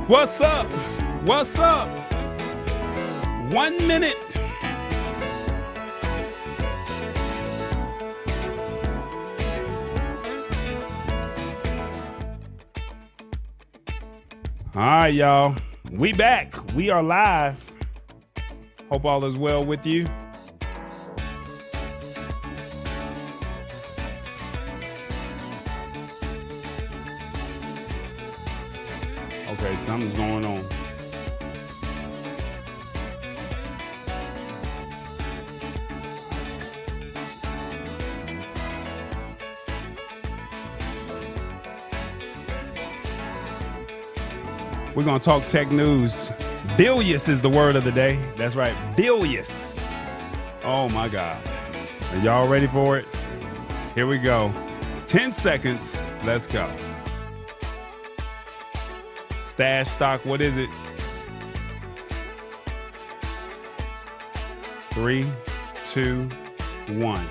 What's up? What's up? 1 minute. All right, y'all. We back. We are live. Hope all is well with you. Okay, something's going on. We're going to talk tech news. Bilious is the word of the day. That's right, Bilious. Oh my God. Are y'all ready for it? Here we go. 10 seconds. Let's go. Stash stock, what is it? 3, 2, 1.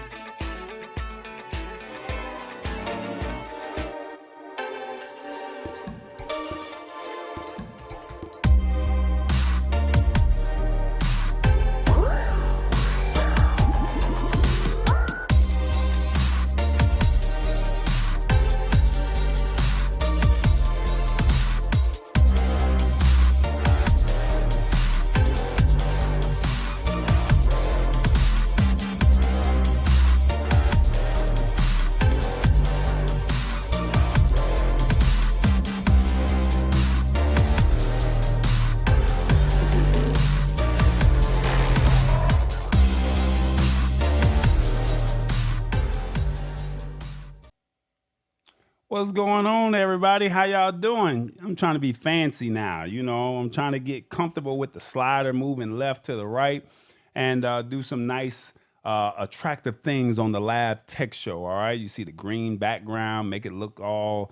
What's going on, everybody? How y'all doing? I'm trying to be fancy now. You know, I'm trying to get comfortable with the slider moving left to the right and do some nice, attractive things on the Lab Tech Show. All right. You see the green background, make it look all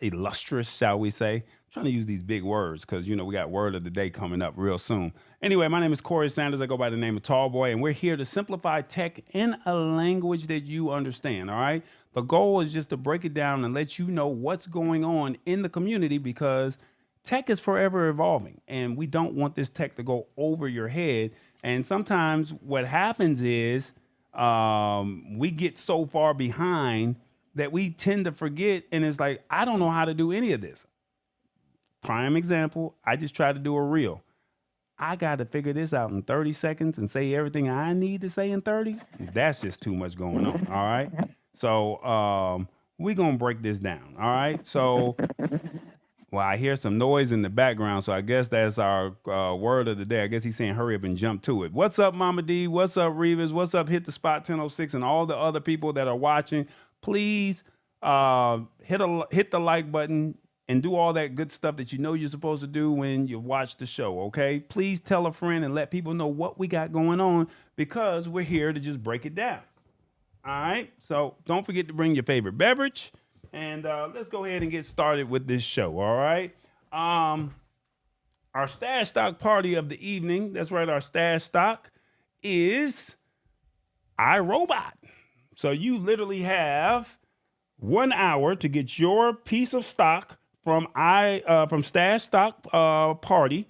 illustrious, shall we say. I'm trying to use these big words because, you know, we got word of the day coming up real soon. Anyway, my name is Corey Sanders. I go by the name of Tallboy, and we're here to simplify tech in a language that you understand. All right. The goal is just to break it down and let you know what's going on in the community because tech is forever evolving and we don't want this tech to go over your head. And sometimes what happens is we get so far behind that we tend to forget. And it's like, I don't know how to do any of this. Prime example, I just tried to do a reel. I got to figure this out in 30 seconds and say everything I need to say in 30. That's just too much going on. All right. So we're going to break this down. All right. So, well, I hear some noise in the background. So I guess that's our word of the day. I guess he's saying hurry up and jump to it. What's up, Mama D? What's up, Revis? What's up, Hit the Spot 1006 and all the other people that are watching? Please hit the like button and do all that good stuff that you know you're supposed to do when you watch the show, okay? Please tell a friend and let people know what we got going on because we're here to just break it down. All right, so don't forget to bring your favorite beverage, and let's go ahead and get started with this show, all right? Our stash stock party of the evening, that's right, our stash stock is Irobot. So you literally have 1 hour to get your piece of stock from Stash Stock Party.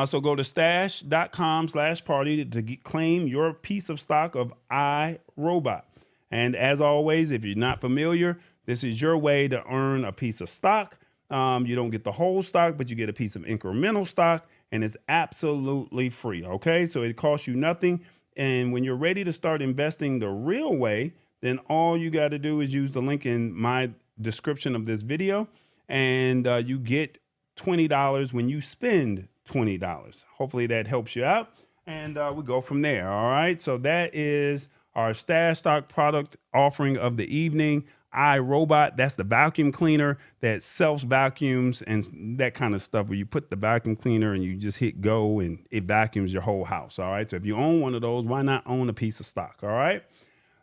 So go to stash.com/party to claim your piece of stock of Irobot. And as always, if you're not familiar, this is your way to earn a piece of stock. You don't get the whole stock, but you get a piece of incremental stock, and it's absolutely free, okay? So it costs you nothing. And when you're ready to start investing the real way, then all you got to do is use the link in my description of this video, and you get $20 when you spend $20. Hopefully that helps you out, and we go from there, all right? So that is our stash stock product offering of the evening. Irobot, that's the vacuum cleaner that self-vacuums and that kind of stuff where you put the vacuum cleaner and you just hit go and it vacuums your whole house, all right? So if you own one of those, why not own a piece of stock, all right?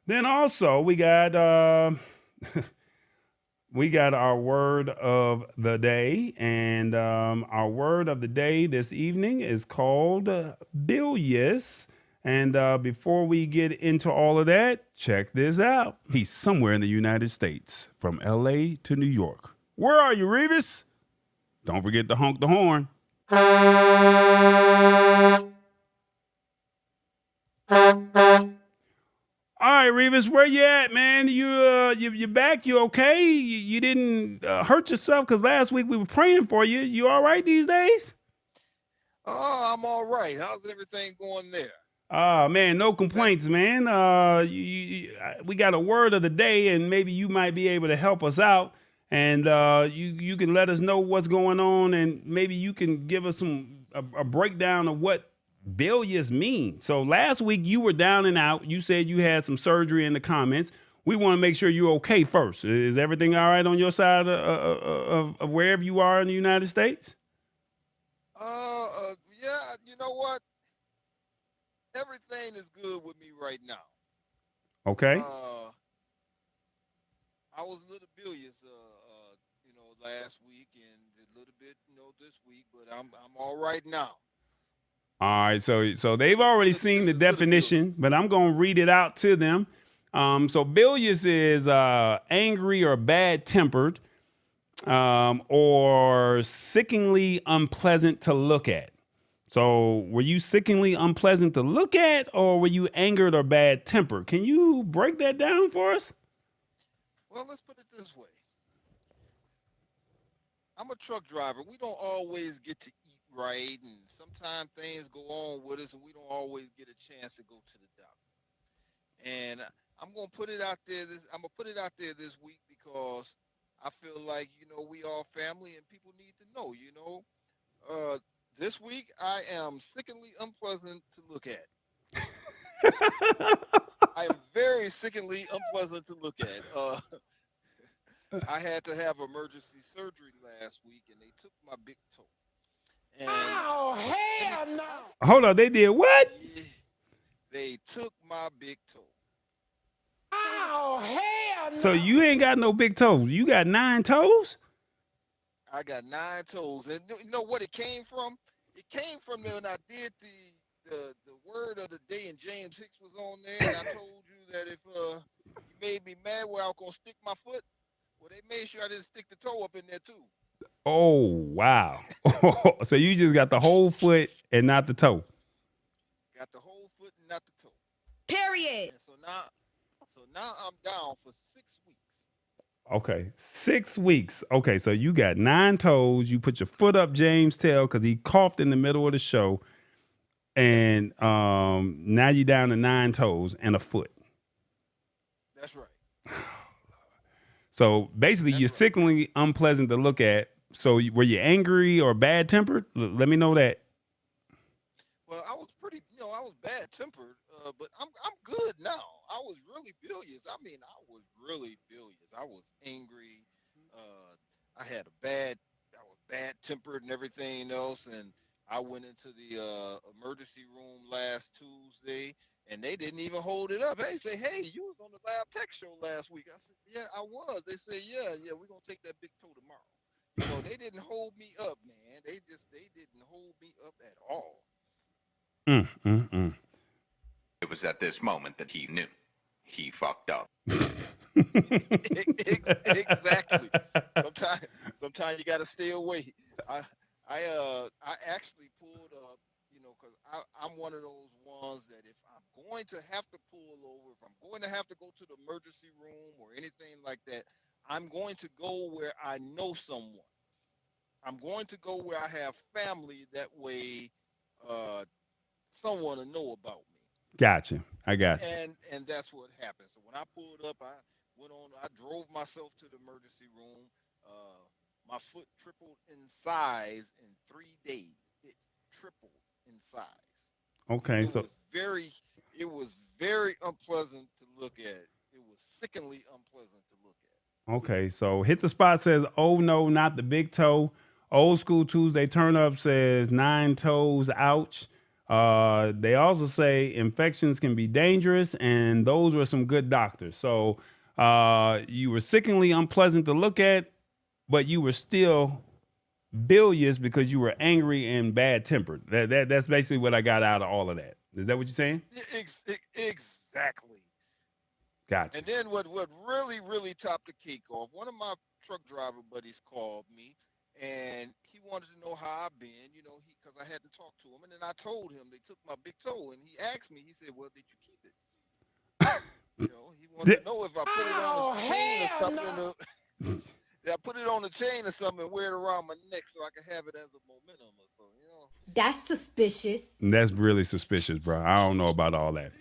Then also we got we got our word of the day, and our word of the day this evening is called Bilious. And before we get into all of that, check this out. He's somewhere in the United States, from LA to New York. Where are you, Revis? Don't forget to honk the horn. All right, Revis, where you at, man? You back? You okay? You didn't hurt yourself? Because last week we were praying for you. You all right these days? Oh, I'm all right. How's everything going there? Man, no That complaints, man. We got a word of the day, and maybe you might be able to help us out. And you can let us know what's going on, and maybe you can give us a breakdown of what bilious means. So last week you were down and out. You said you had some surgery in the comments. We want to make sure you're okay first. Is everything all right on your side of wherever you are in the United States? yeah, you know what? Everything is good with me right now. Okay. Uh, I was a little bilious, last week and a little bit, this week, but I'm all right now. All right, so they've Little, already little, seen the little definition, bilious. but I'm gonna read it out to them. So bilious is angry or bad tempered, or sickeningly unpleasant to look at. So were you sickeningly unpleasant to look at, or were you angered or bad tempered? Can you break that down for us? Well, let's put it this way. I'm a truck driver. We don't always get to eat right, and sometimes things go on with us, and we don't always get a chance to go to the doctor. And I'm gonna put it out there. I'm gonna put it out there this week because I feel like we all family, and people need to know. Uh, this week I am sickeningly unpleasant to look at. I am very sickeningly unpleasant to look at. I had to have emergency surgery last week, and they took my big toe. And Oh, any, hell no. Hold on, they did what? yeah, they took my big toe. Oh, hell So no. you ain't got no big toes. You got 9 toes? I got 9 toes, and you know what it came from? It came from when I did the word of the day, and James Hicks was on there, and I told you that if you made me mad, where I was gonna stick my foot. Well, they made sure I didn't stick the toe up in there too. Oh wow! So you just got the whole foot and not the toe. Got the whole foot and not the toe. Period. And so now I'm down for 6 weeks. Okay, 6 weeks. Okay, so you got 9 toes. You put your foot up James' tail because he coughed in the middle of the show, Yep, and now you're down to 9 toes and a foot. that's right. So basically, That's you're right. sickeningly unpleasant to look at. So were you angry or bad tempered? Let me know that. Well, I was I was bad tempered, but I'm good now. I was really bilious. I mean, I was really bilious. I was angry. Uh, I had I was bad tempered and everything else. And I went into the emergency room last Tuesday, and they didn't even hold it up. They say, "Hey, you was on the Lab Tech show last week." I said, "Yeah, I was." They said, "Yeah, yeah, we're gonna take that big toe tomorrow." They didn't hold me up, man. They didn't hold me up at all. Mm, mm, mm. It was at this moment that he knew he fucked up. Exactly. Sometimes, sometimes you got to stay away. I, I actually pulled up, because I'm one of those ones that if I'm going to have to pull over, if I'm going to have to go to the emergency room or anything like that, I'm going to go where I know someone. I'm going to go where I have family. That way, uh, someone will know about me. Gotcha. I got you. And that's what happened. So when I pulled up, I drove myself to the emergency room. My foot tripled in size in 3 days. It tripled in size. Okay, It so was very, it was very unpleasant to look at. It was sickeningly unpleasant to look Okay, so hit the spot says, "Oh no, not the big toe." Old school Tuesday turn up says 9 toes. Ouch. They also say infections can be dangerous, and those were some good doctors. So you were sickeningly unpleasant to look at, but you were still bilious because you were angry and bad tempered. That's basically what I got out of all of that. Is that what you're saying? at. Exactly. Gotcha. And then what really topped the cake off? One of my truck driver buddies called me, and he wanted to know how I've been, because I hadn't talked to him. And then I told him they took my big toe, and he asked me. He said, "Well, did you keep it?" He wanted to know if I put it on Oh, a chain or hell something. no. I put it on a chain or something and wear it around my neck so I can have it as a momentum or so. That's suspicious. That's really suspicious, bro. I don't know about all that.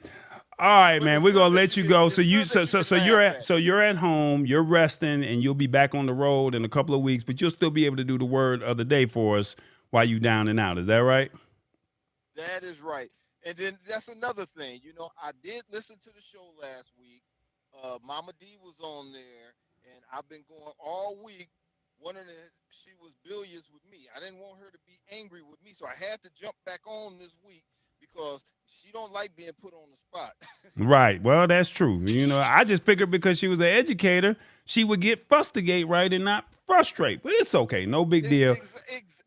All right, But man, it's we're good gonna that let you you can. go. It's So you good so that so you so can you're laugh at at me. you're at home, you're resting, and you'll be back on the road in a couple of weeks, but you'll still be able to do the word of the day for us while you down and out. Is that right? That is right. And then that's another thing. I did listen to the show last week. Mama D was on there, and I've been going all week wondering if she was bilious with me. I didn't want her to be angry with me, so I had to jump back on this week because she don't like being put on the spot. Right. Well, that's true. I just figured because she was an educator, she would get fustigate right and not frustrate. But it's okay. No big deal.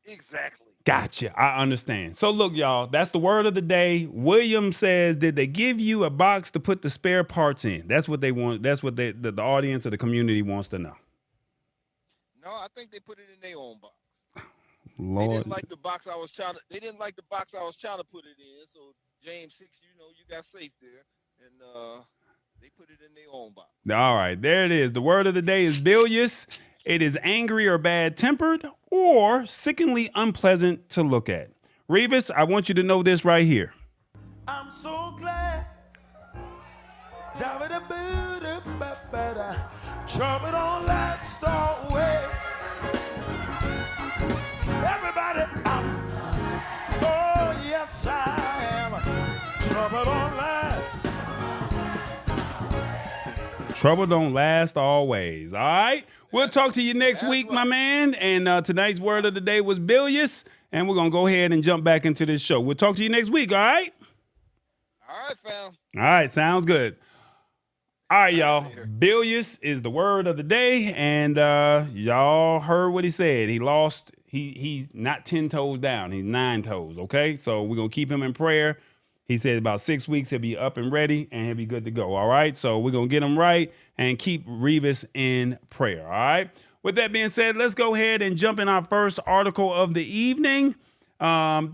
Exactly. Gotcha. I understand. So look, y'all, that's the word of the day. William says, did they give you a box to put the spare parts in? That's what they want. That's what the audience or the community wants to know. No, I think they put it in their own box. They Lord. didn't like the box I was trying to. They didn't like the box I was trying to put it in. So James 6, you got safe there, and they put it in their own box. All right, there it is. The word of the day is bilious. It is angry or bad tempered or sickeningly unpleasant to look at. Revis, I want you to know this right here. I'm so glad. Trouble don't last always. Everybody, oh yes I am. Trouble don't last. Trouble don't last always. All right. We'll talk to you next week, my man. And tonight's word of the day was bilious. And we're going to go ahead and jump back into this show. We'll talk to you next week. All right. All right, fam. All right. Sounds good. All right, y'all. Later. Bilious is the word of the day. And y'all heard what he said. He lost. He's not 10 toes down. He's 9 toes. Okay. So we're going to keep him in prayer. He said about 6 weeks, he'll be up and ready and he'll be good to go. All right. So we're going to get him right and keep Revis in prayer. All right. With that being said, let's go ahead and jump in our first article of the evening.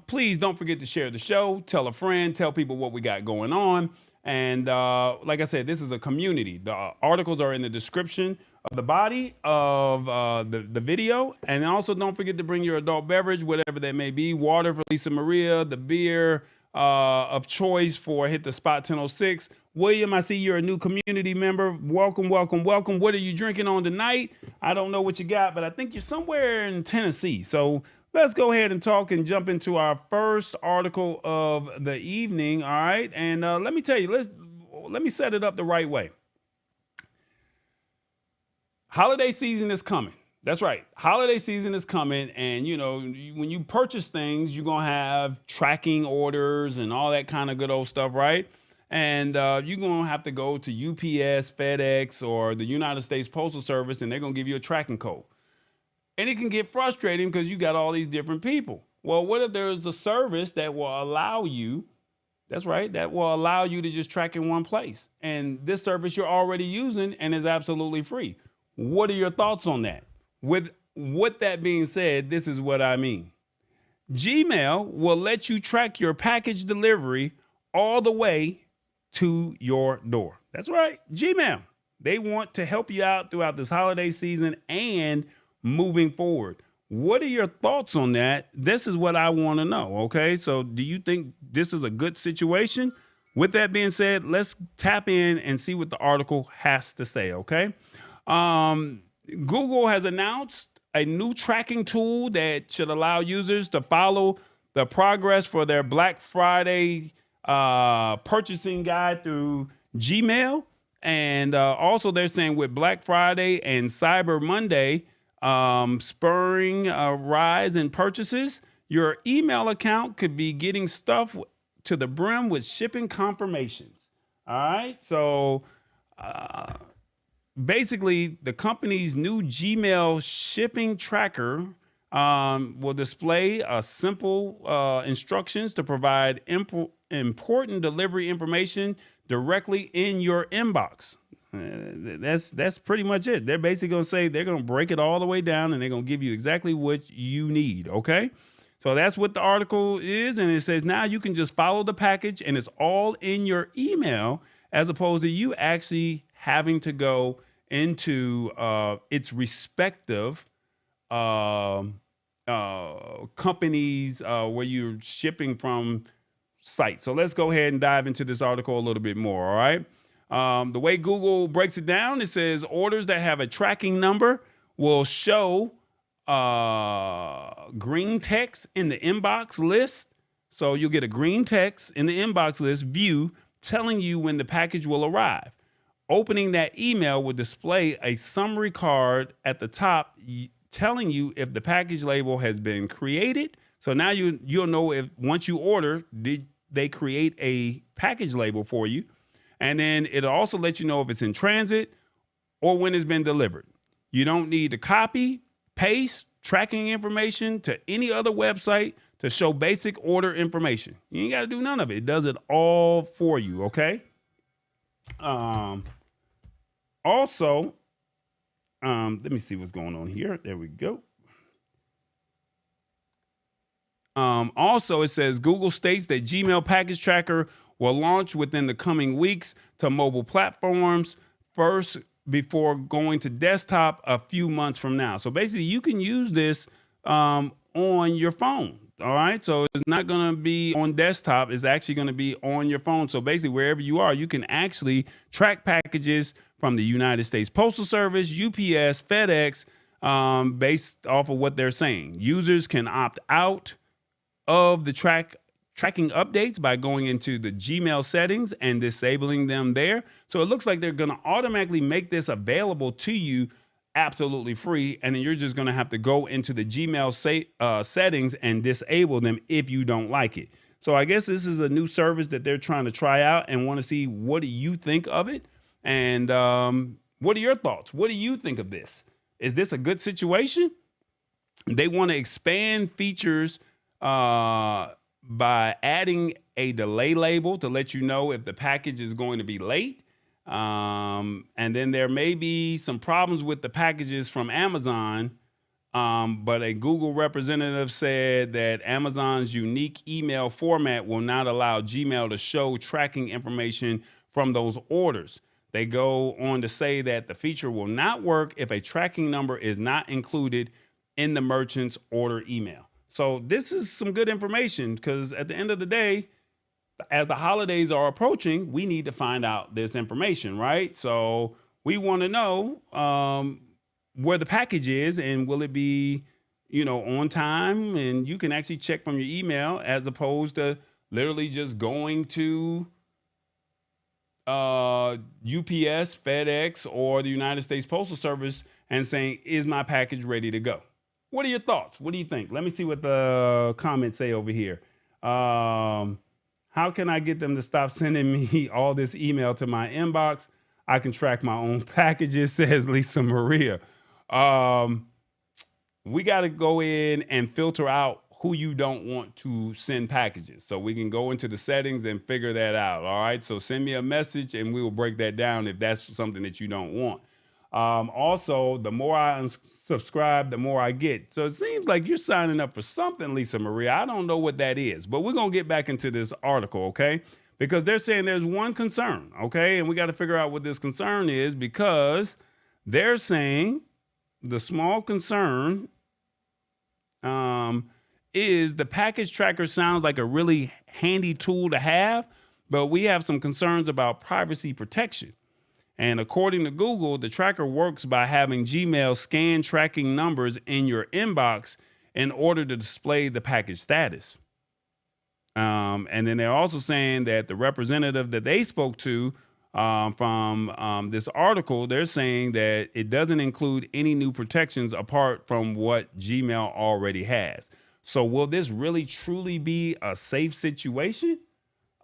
Please don't forget to share the show. Tell a friend. Tell people what we got going on. And like I said, this is a community. The articles are in the description of the body of the video. And also don't forget to bring your adult beverage, whatever that may be. Water for Lisa Maria, the beer of choice for Hit the Spot 1006. William, I see you're a new community member. Welcome, welcome, welcome. What are you drinking on tonight? I don't know what you got, but I think you're somewhere in Tennessee. So let's go ahead and talk and jump into our first article of the evening. All right. And let me tell you, let me set it up the right way. Holiday season is coming. That's right. Holiday season is coming. And, when you purchase things, you're going to have tracking orders and all that kind of good old stuff, right? And you're going to have to go to UPS, FedEx, or the United States Postal Service, and they're going to give you a tracking code. And it can get frustrating because you got all these different people. Well, what if there's a service that will allow you, that's right, that will allow you to just track in one place? And this service you're already using and is absolutely free. What are your thoughts on that? With that being said, this is what I mean. Gmail will let you track your package delivery all the way to your door. That's right, Gmail. They want to help you out throughout this holiday season and moving forward. What are your thoughts on that? This is what I want to know. Okay. So do you think this is a good situation? With that being said, let's tap in and see what the article has to say. Okay. Google has announced a new tracking tool that should allow users to follow the progress for their Black Friday purchasing guide through Gmail. And also they're saying with Black Friday and Cyber Monday, spurring a rise in purchases, your email account could be getting stuff to the brim with shipping confirmations. All right. So basically, the company's new Gmail shipping tracker will display simple instructions to provide important delivery information directly in your inbox. That's pretty much it. They're basically going to say they're going to break it all the way down and they're going to give you exactly what you need. Okay. So that's what the article is. And it says now you can just follow the package and it's all in your email as opposed to you actually having to go into its respective companies where you're shipping from sites. So let's go ahead and dive into this article a little bit more. All right. The way Google breaks it down, it says orders that have a tracking number will show green text in the inbox list. So you'll get a green text in the inbox list view telling you when the package will arrive. Opening that email will display a summary card at the top telling you if the package label has been created. So now you'll know if once you order, did they create a package label for you? And then it'll also let you know if it's in transit or when it's been delivered. You don't need to copy, paste, tracking information to any other website to show basic order information. You ain't got to do none of it. It does it all for you, okay? Also, let me see what's going on here. There we go. Also, it says Google states that Gmail Package Tracker will launch within the coming weeks to mobile platforms first before going to desktop a few months from now. So basically, you can use this on your phone. All right. So it's not going to be on desktop. It's actually going to be on your phone. So basically, wherever you are, you can actually track packages from the United States Postal Service, UPS, FedEx, based off of what they're saying. Users can opt out of the tracking updates by going into the Gmail settings and disabling them there. So it looks like they're going to automatically make this available to you absolutely free. And then you're just going to have to go into the Gmail settings and disable them if you don't like it. So I guess this is a new service that they're trying to try out and want to see what do you think of it? And what are your thoughts? What do you think of this? Is this a good situation? They want to expand features by adding a delay label to let you know if the package is going to be late. And then there may be some problems with the packages from Amazon. But a Google representative said that Amazon's unique email format will not allow Gmail to show tracking information from those orders. They go on to say that the feature will not work if a tracking number is not included in the merchant's order email. So this is some good information because at the end of the day, as the holidays are approaching, we need to find out this information, right? So we want to know where the package is and will it be, on time? And you can actually check from your email as opposed to literally just going to UPS, FedEx, or the United States Postal Service and saying, is my package ready to go? What are your thoughts? What do you think? Let me see what the comments say over here. How can I get them to stop sending me all this email to my inbox? I can track my own packages, says Lisa Maria. We got to go in and filter out who you don't want to send packages. So we can go into the settings and figure that out. All right. So send me a message and we will break that down if that's something that you don't want. Also, the more I unsubscribe, the more I get. So it seems like you're signing up for something, Lisa Maria. I don't know what that is, but we're going to get back into this article, okay? Because they're saying there's one concern, okay? And we got to figure out what this concern is because they're saying the small concern is the package tracker sounds like a really handy tool to have, but we have some concerns about privacy protection. And according to Google, the tracker works by having Gmail scan tracking numbers in your inbox in order to display the package status. And then they're also saying that the representative that they spoke to from this article, they're saying that it doesn't include any new protections apart from what Gmail already has. So will this really truly be a safe situation?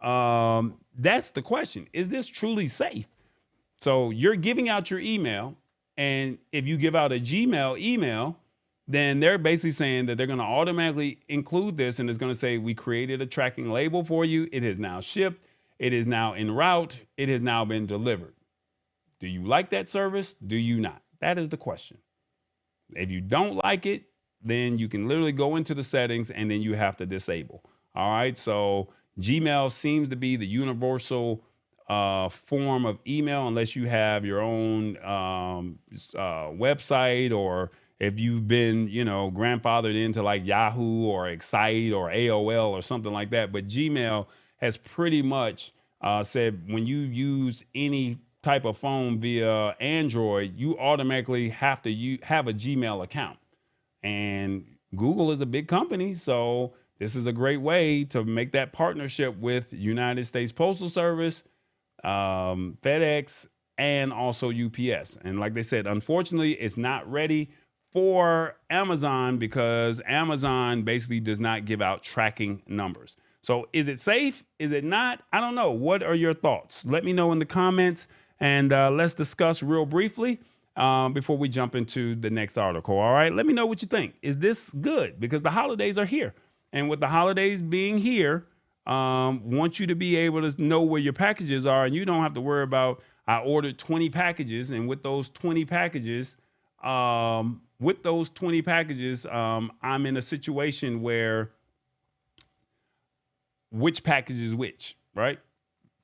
That's the question. Is this truly safe? So you're giving out your email, and if you give out a Gmail email, then they're basically saying that they're going to automatically include this, and it's going to say, we created a tracking label for you. It is now shipped. It is now en route. It has now been delivered. Do you like that service? Do you not? That is the question. If you don't like it, then you can literally go into the settings and then you have to disable. All right. So Gmail seems to be the universal form of email, unless you have your own website, or if you've been, grandfathered into like Yahoo or Excite or AOL or something like that. But Gmail has pretty much said when you use any type of phone via Android, you automatically have to have a Gmail account. And Google is a big company, so this is a great way to make that partnership with United States Postal Service, FedEx, and also UPS. And like they said, unfortunately, it's not ready for Amazon because Amazon basically does not give out tracking numbers. So is it safe? Is it not? I don't know. What are your thoughts? Let me know in the comments, and let's discuss real briefly before we jump into the next article. All right. Let me know what you think. Is this good? Because the holidays are here. And with the holidays being here, want you to be able to know where your packages are, and you don't have to worry about, I ordered 20 packages, and with those 20 packages, I'm in a situation where which package is which, right?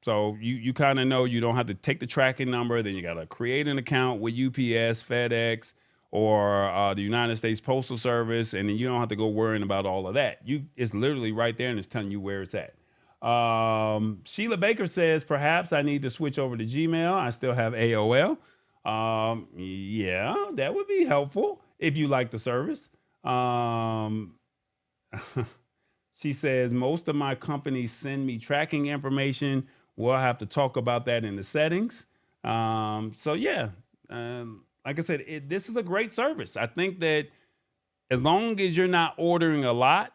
So you kind of know you don't have to take the tracking number. Then you got to create an account with UPS, FedEx, or the United States Postal Service, and then you don't have to go worrying about all of that. It's literally right there, and it's telling you where it's at. Sheila Baker says, perhaps I need to switch over to Gmail. I still have AOL. Yeah, that would be helpful if you like the service. She says, most of my companies send me tracking information. We'll have to talk about that in the settings. So yeah, like I said, this is a great service. I think that as long as you're not ordering a lot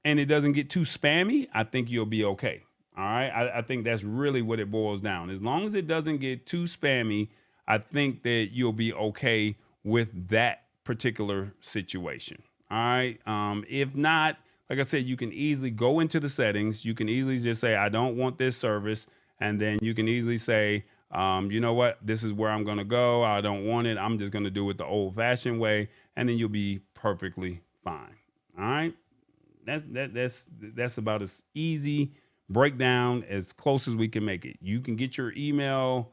and it doesn't get too spammy, I think you'll be okay. All right. I think that's really what it boils down. As long as it doesn't get too spammy, I think that you'll be okay with that particular situation. All right. If not, like I said, you can easily go into the settings. You can easily just say, I don't want this service. And then you can easily say, you know what? This is where I'm going to go. I don't want it. I'm just going to do it the old fashioned way. And then you'll be perfectly fine. All right. That's about as easy breakdown as close as we can make it. You can get your email,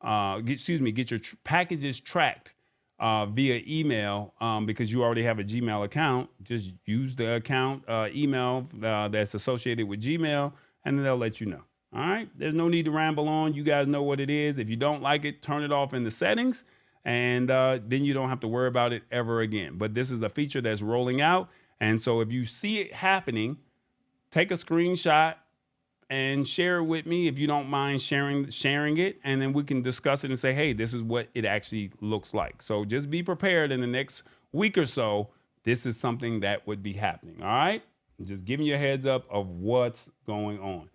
get your packages tracked via email because you already have a Gmail account. Just use the account email that's associated with Gmail, and then they'll let you know. All right. There's no need to ramble on. You guys know what it is. If you don't like it, turn it off in the settings, and then you don't have to worry about it ever again. But this is a feature that's rolling out. And so if you see it happening, take a screenshot and share it with me if you don't mind sharing it, and then we can discuss it and say, hey, this is what it actually looks like. So just be prepared in the next week or so. This is something that would be happening. All right. Just giving you a heads up of what's going on.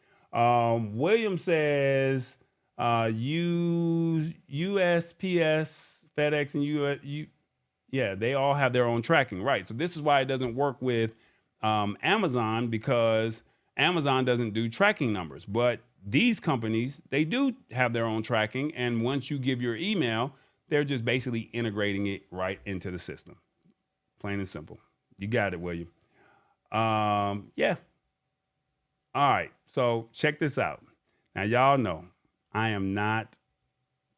William says USPS, FedEx, and yeah, they all have their own tracking. Right. So this is why it doesn't work with Amazon, because Amazon doesn't do tracking numbers, but these companies, they do have their own tracking. And once you give your email, they're just basically integrating it right into the system. Plain and simple. You got it, William. Yeah. All right. So check this out. Now, y'all know I am not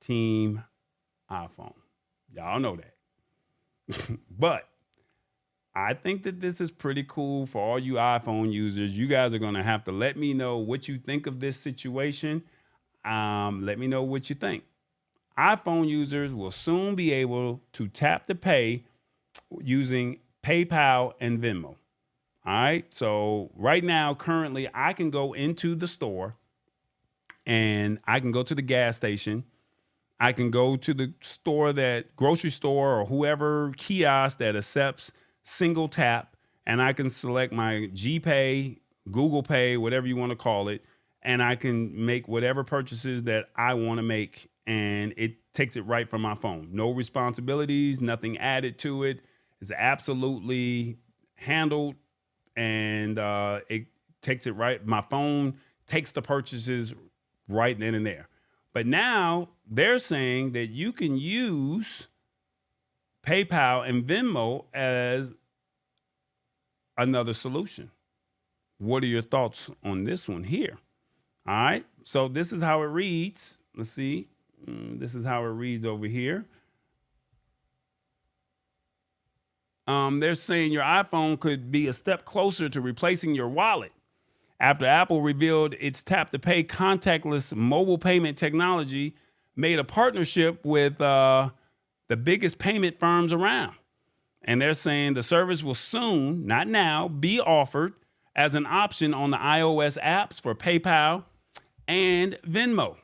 team iPhone. Y'all know that. But I think that this is pretty cool for all you iPhone users. You guys are going to have to let me know what you think of this situation. Let me know what you think. iPhone users will soon be able to tap to pay using PayPal and Venmo. All right. So right now, currently, I can go into the store and I can go to the gas station. I can go to the store, that grocery store or whoever kiosk that accepts single tap, and I can select my GPay, Google Pay, whatever you want to call it, and I can make whatever purchases that I want to make, and it takes it right from my phone. No responsibilities, nothing added to it. It's absolutely handled, and it takes it right. My phone takes the purchases right then and there. But now they're saying that you can use PayPal and Venmo as another solution. What are your thoughts on this one here? All right. So this is how it reads. Let's see. This is how it reads over here. They're saying your iPhone could be a step closer to replacing your wallet after Apple revealed its tap to pay contactless mobile payment technology made a partnership with the biggest payment firms around. And they're saying the service will soon, not now, be offered as an option on the iOS apps for PayPal and Venmo.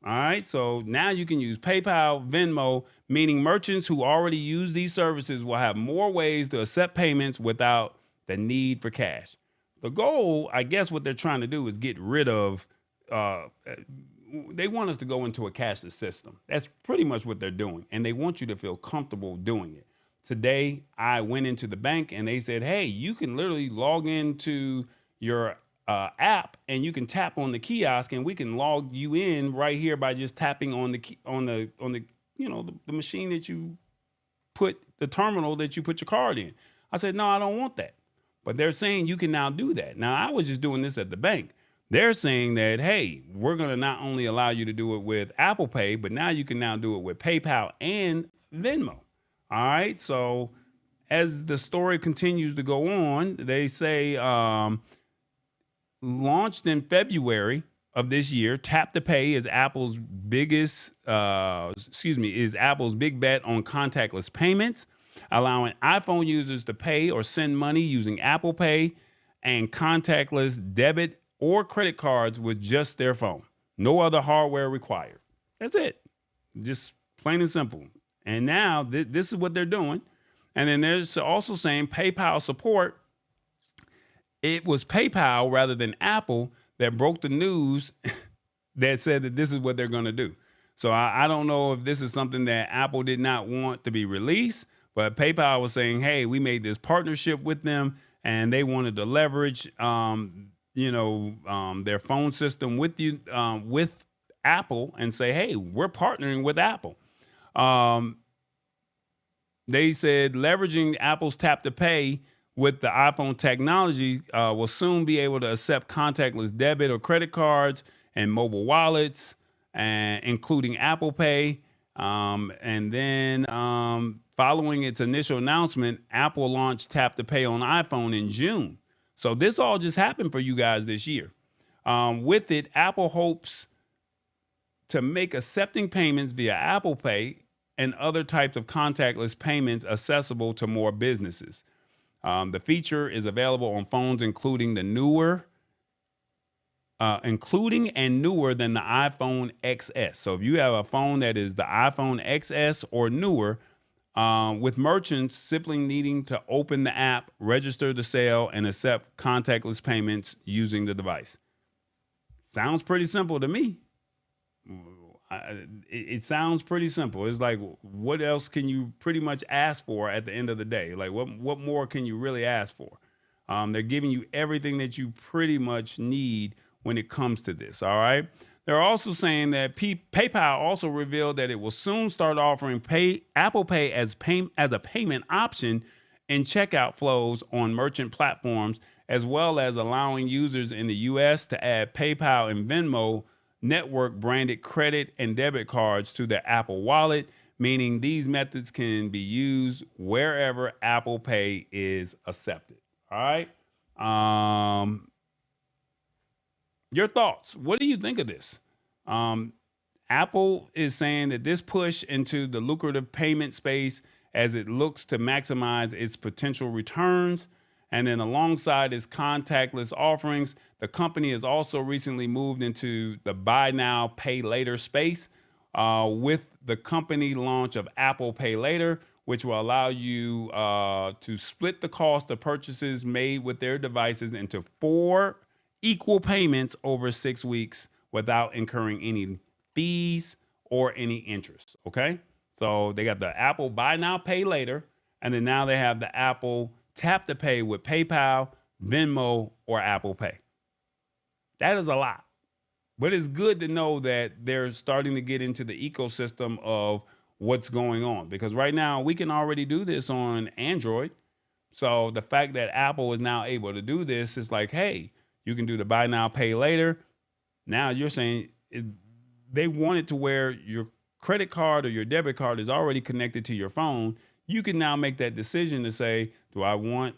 All right, so now you can use PayPal, Venmo, meaning merchants who already use these services will have more ways to accept payments without the need for cash. The goal, I guess, what they're trying to do is get rid of, they want us to go into a cashless system. That's pretty much what they're doing, and they want you to feel comfortable doing it. Today, I went into the bank and they said, hey, you can literally log into your app and you can tap on the kiosk and we can log you in right here by just tapping on the the machine that you put, the terminal that you put your card in. I said, no, I don't want that. But they're saying you can now do that. Now, I was just doing this at the bank. They're saying that, hey, we're going to not only allow you to do it with Apple Pay, but now you can now do it with PayPal and Venmo. All right. So as the story continues to go on, they say launched in February of this year, Tap to Pay is Apple's biggest, is Apple's big bet on contactless payments, allowing iPhone users to pay or send money using Apple Pay and contactless debit or credit cards with just their phone. No other hardware required. That's it. Just plain and simple. And now this is what they're doing. And then there's also saying PayPal support. It was PayPal rather than Apple that broke the news that said that this is what they're going to do. So I don't know if this is something that Apple did not want to be released, but PayPal was saying, hey, we made this partnership with them and they wanted to leverage, their phone system with Apple and say, hey, we're partnering with Apple. They said leveraging Apple's tap to pay with the iPhone technology will soon be able to accept contactless debit or credit cards and mobile wallets, including Apple Pay. And then following its initial announcement, Apple launched tap to pay on iPhone in June. So this all just happened for you guys this year. With it, Apple hopes to make accepting payments via Apple Pay and other types of contactless payments accessible to more businesses. The feature is available on phones including and newer than the iPhone XS. So if you have a phone that is the iPhone XS or newer, with merchants simply needing to open the app, register the sale, and accept contactless payments using the device. Sounds pretty simple to me. It sounds pretty simple. It's like, what else can you pretty much ask for at the end of the day? Like, what more can you really ask for? They're giving you everything that you pretty much need when it comes to this, all right? They're also saying that PayPal also revealed that it will soon start offering Apple Pay as a payment option in checkout flows on merchant platforms, as well as allowing users in the U.S. to add PayPal and Venmo network branded credit and debit cards to their Apple Wallet, meaning these methods can be used wherever Apple Pay is accepted. All right. Your thoughts. What do you think of this? Apple is saying that this push into the lucrative payment space as it looks to maximize its potential returns. And then alongside its contactless offerings, the company has also recently moved into the buy now, pay later space with the company launch of Apple Pay Later, which will allow you to split the cost of purchases made with their devices into 4 equal payments over 6 weeks without incurring any fees or any interest. Okay. So they got the Apple buy now, pay later. And then now they have the Apple tap to pay with PayPal, Venmo, or Apple Pay. That is a lot. But it's good to know that they're starting to get into the ecosystem of what's going on, because right now we can already do this on Android. So the fact that Apple is now able to do this is like, hey, you can do the buy now, pay later. Now you're saying they want it to where your credit card or your debit card is already connected to your phone. You can now make that decision to say, do I want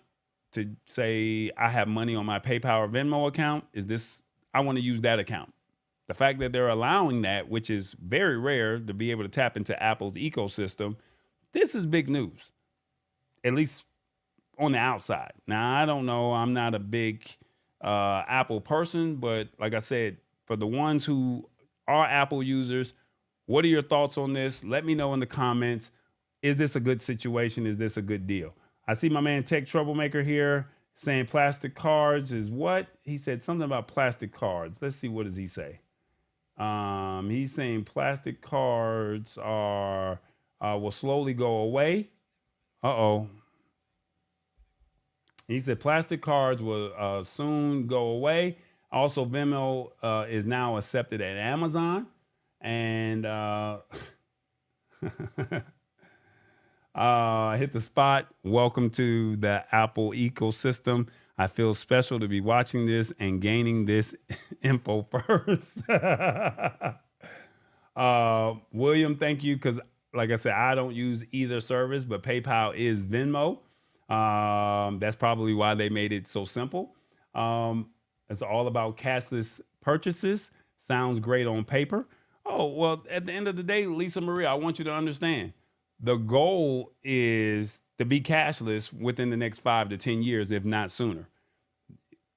to say I have money on my PayPal or Venmo account? I want to use that account. The fact that they're allowing that, which is very rare to be able to tap into Apple's ecosystem, this is big news, at least on the outside. Now, I don't know. I'm not a big Apple person, but like I said, for the ones who are Apple users, what are your thoughts on this? Let me know in the comments. Is this a good situation? Is this a good deal? I see my man Tech Troublemaker here saying plastic cards is what? He said something about plastic cards. Let's see, what does he say? He's saying plastic cards are will slowly go away. Uh-oh. He said plastic cards will soon go away. Also, Venmo is now accepted at Amazon. And hit the spot. Welcome to the Apple ecosystem. I feel special to be watching this and gaining this info first. William, thank you. Because like I said, I don't use either service, but PayPal is Venmo. That's probably why they made it so simple. It's all about cashless purchases. Sounds great on paper. Oh, well, at the end of the day, Lisa Maria, I want you to understand. The goal is to be cashless within the next 5 to 10 years, if not sooner.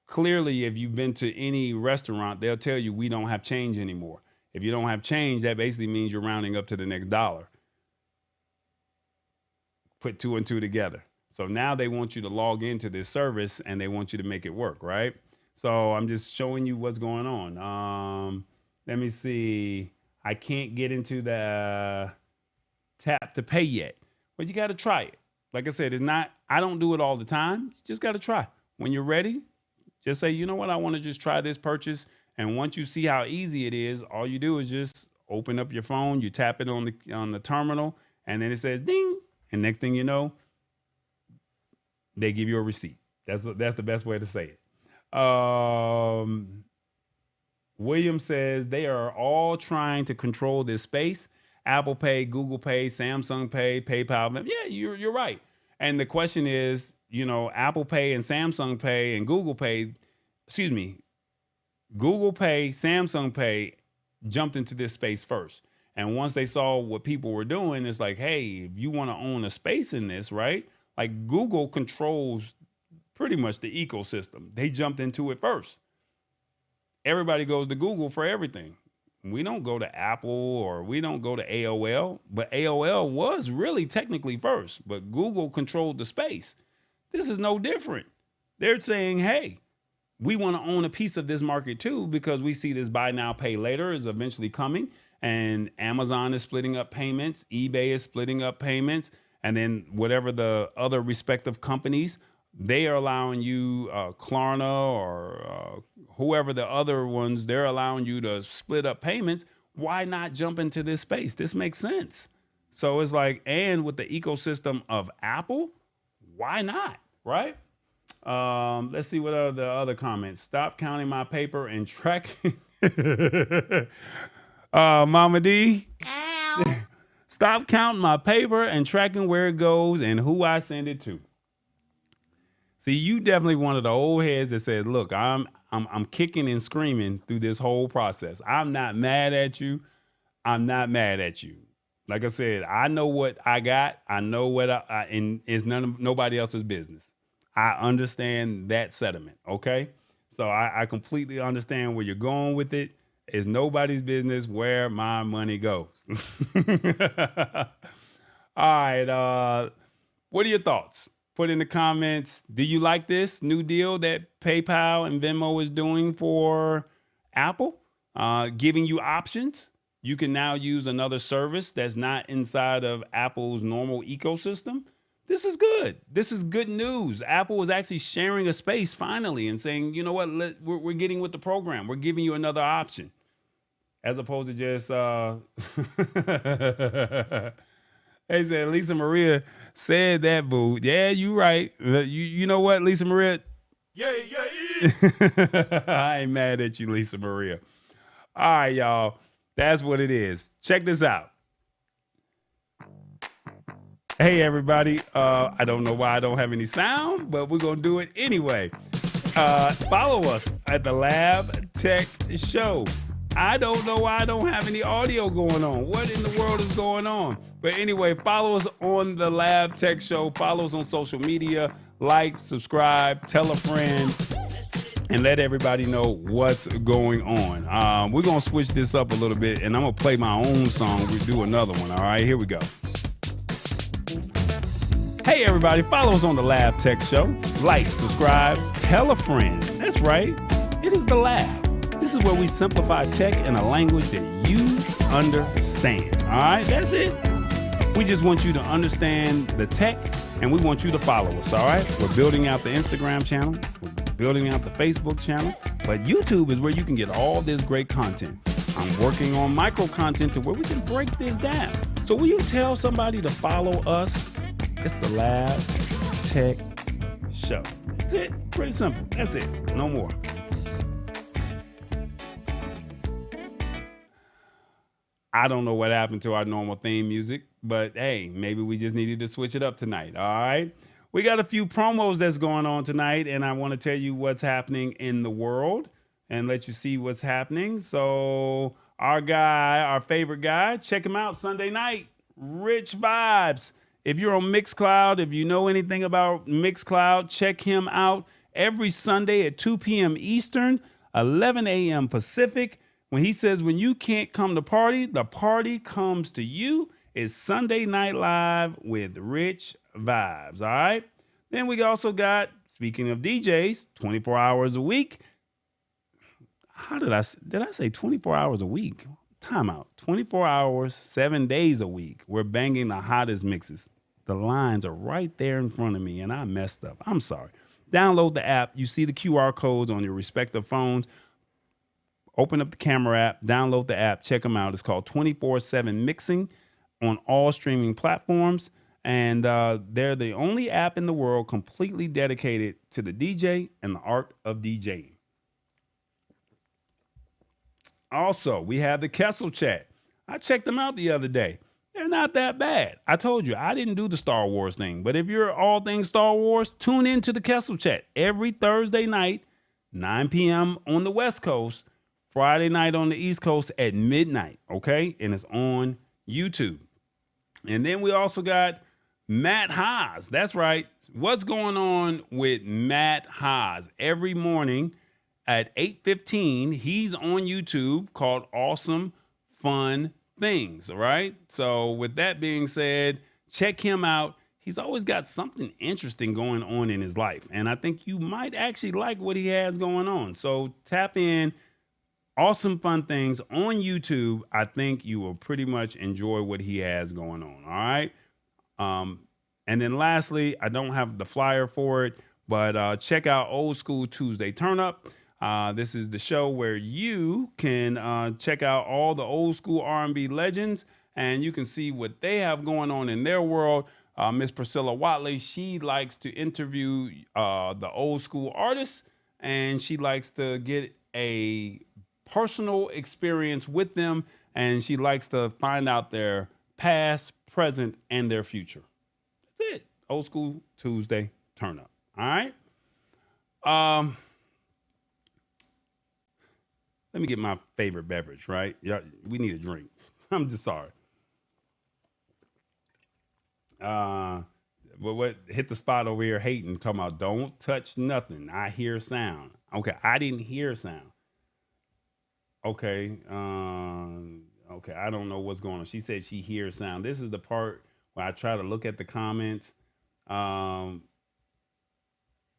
Clearly, if you've been to any restaurant, they'll tell you we don't have change anymore. If you don't have change, that basically means you're rounding up to the next dollar. Put 2 and 2 together. So now they want you to log into this service and they want you to make it work, right? So I'm just showing you what's going on. Let me see. I can't get into the tap to pay yet, but you got to try it. Like I said, I don't do it all the time. You just got to try. When you're ready, just say, you know what? I want to just try this purchase. And once you see how easy it is, all you do is just open up your phone, you tap it on the terminal, and then it says ding. And next thing you know, they give you a receipt. That's the best way to say it. William says they are all trying to control this space. Apple Pay, Google Pay, Samsung Pay, PayPal. Yeah, you're right. And the question is, Apple Pay and Samsung Pay and Google Pay, Google Pay, Samsung Pay jumped into this space first. And once they saw what people were doing, it's like, hey, if you want to own a space in this, right? Like Google controls pretty much the ecosystem. They jumped into it first. Everybody goes to Google for everything. We don't go to Apple or we don't go to AOL, but AOL was really technically first, but Google controlled the space. This is no different. They're saying, hey, we want to own a piece of this market too, because we see this buy now, pay later is eventually coming, and Amazon is splitting up payments, eBay is splitting up payments, and then whatever the other respective companies, they are allowing you, Klarna or whoever the other ones, they're allowing you to split up payments. Why not jump into this space? This makes sense. So it's like, and with the ecosystem of Apple, why not, right? Let's see what are the other comments. Stop counting my paper and tracking. Mama D. Ow. Stop counting my paper and tracking where it goes and who I send it to. See, you definitely one of the old heads that said, look, I'm kicking and screaming through this whole process. I'm not mad at you. I'm not mad at you. Like I said, I know what I got. I know what and it's nobody else's business. I understand that sentiment. Okay. So I completely understand where you're going with it. It's nobody's business where my money goes. All right. What are your thoughts? Put in the comments. Do you like this new deal that PayPal and Venmo is doing for Apple? Giving you options. You can now use another service that's not inside of Apple's normal ecosystem. This is good. This is good news. Apple is actually sharing a space finally and saying, you know what, we're getting with the program. We're giving you another option. as opposed to just they said Lisa Maria said that, boo. Yeah, you right. You know what, Lisa Maria? Yeah, yeah. I ain't mad at you, Lisa Maria. All right, y'all. That's what it is. Check this out. Hey, everybody. I don't know why I don't have any sound, but we're going to do it anyway. Follow us at the Lab Tech Show. I don't know why I don't have any audio going on. What in the world is going on? But anyway, follow us on the Lab Tech Show. Follow us on social media. Like, subscribe, tell a friend, and let everybody know what's going on. We're going to switch this up a little bit, and I'm going to play my own song. We'll do another one. All right, here we go. Hey, everybody, follow us on the Lab Tech Show. Like, subscribe, tell a friend. That's right. It is the Lab. This is where we simplify tech in a language that you understand. All right, that's it. We just want you to understand the tech, and we want you to follow us, all right? We're building out the Instagram channel. We're building out the Facebook channel. But YouTube is where you can get all this great content. I'm working on micro content to where we can break this down. So will you tell somebody to follow us? It's the Lab Tech Show. That's it. Pretty simple. That's it. No more. I don't know what happened to our normal theme music, but hey, maybe we just needed to switch it up tonight. All right. We got a few promos that's going on tonight, and I want to tell you what's happening in the world and let you see what's happening. So our guy, our favorite guy, check him out Sunday night. Rich Vibes. If you're on Mixcloud, if you know anything about Mixcloud, check him out every Sunday at 2 p.m. Eastern, 11 a.m. Pacific. When he says, when you can't come to party, the party comes to you. It's Sunday Night Live with Rich Vibes, all right? Then we also got, speaking of DJs, 24 hours a week. Did I say 24 hours a week? Time out. 24 hours, 7 days a week. We're banging the hottest mixes. The lines are right there in front of me, and I messed up. I'm sorry. Download the app. You see the QR codes on your respective phones. Open up the camera app, download the app, check them out. It's called 24/7 Mixing on all streaming platforms. And they're the only app in the world completely dedicated to the DJ and the art of DJing. Also, we have the Kessel Chat. I checked them out the other day. They're not that bad. I told you, I didn't do the Star Wars thing. But if you're all things Star Wars, tune into the Kessel Chat every Thursday night, 9 p.m. on the West Coast. Friday night on the East Coast at midnight, okay? And it's on YouTube. And then we also got Matt Haas. That's right. What's going on with Matt Haas? Every morning at 8:15, he's on YouTube called Awesome Fun Things, all right? So with that being said, check him out. He's always got something interesting going on in his life. And I think you might actually like what he has going on. So tap in. Awesome Fun Things on YouTube. I think you will pretty much enjoy what he has going on. All right. And then lastly, I don't have the flyer for it, but check out Old School Tuesday Turn Up. This is the show where you can check out all the old school R&B legends, and you can see what they have going on in their world. Miss Priscilla Watley, she likes to interview the old school artists, and she likes to get a personal experience with them, and she likes to find out their past, present, and their future. That's it. Old School Tuesday Turn Up. All right. Let me get my favorite beverage, right? Yeah, we need a drink. I'm just sorry. But what hit the spot over here hating, talking about don't touch nothing. I hear sound. Okay, I didn't hear sound. Okay, okay, I don't know what's going on. She said she hears sound. This is the part where I try to look at the comments.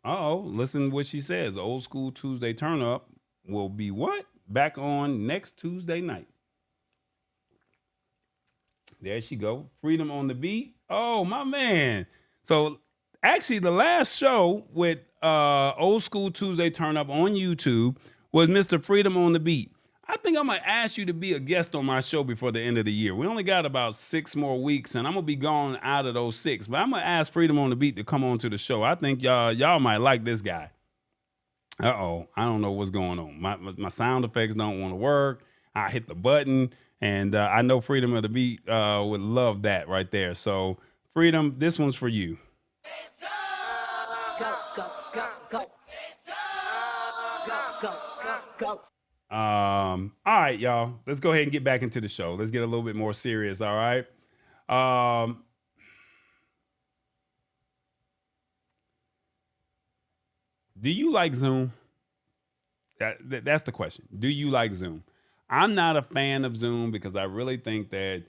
Listen to what she says. Old School Tuesday Turn Up will be what? Back on next Tuesday night. There she go. Freedom on the Beat. Oh, my man. So actually the last show with Old School Tuesday Turn Up on YouTube was Mr. Freedom on the Beat. I think I'm gonna ask you to be a guest on my show before the end of the year. We only got about 6 more weeks, and I'm gonna be gone out of those 6. But I'm gonna ask Freedom on the Beat to come on to the show. I think y'all might like this guy. Uh-oh, I don't know what's going on. My sound effects don't want to work. I hit the button, and I know Freedom of the Beat would love that right there. So, Freedom, this one's for you. Go, go, go, go. Go, go, go, go. All right, y'all. Let's go ahead and get back into the show. Let's get a little bit more serious, all right? Do you like Zoom? That's the question. Do you like Zoom? I'm not a fan of Zoom because I really think that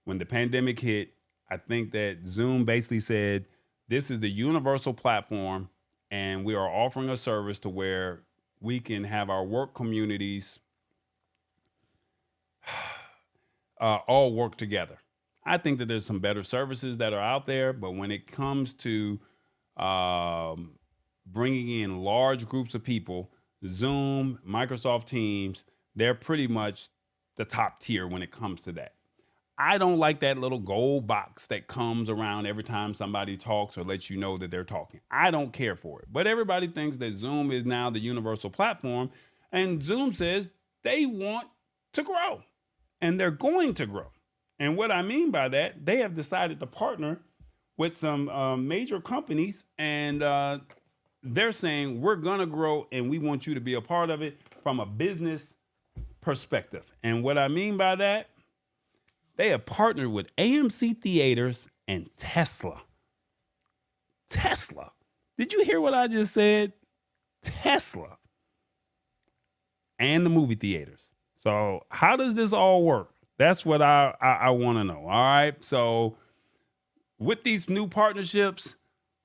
when the pandemic hit, I think that Zoom basically said, this is the universal platform, and we are offering a service to where we can have our work communities all work together. I think that there's some better services that are out there, but when it comes to bringing in large groups of people, Zoom, Microsoft Teams, they're pretty much the top tier when it comes to that. I don't like that little gold box that comes around every time somebody talks or lets you know that they're talking. I don't care for it. But everybody thinks that Zoom is now the universal platform, and Zoom says they want to grow, and they're going to grow. And what I mean by that, they have decided to partner with some major companies, and they're saying we're gonna grow and we want you to be a part of it from a business perspective. And what I mean by that, they have partnered with AMC Theaters and Tesla. Tesla. Did you hear what I just said? Tesla. And the movie theaters. So how does this all work? That's what I want to know. All right. So with these new partnerships,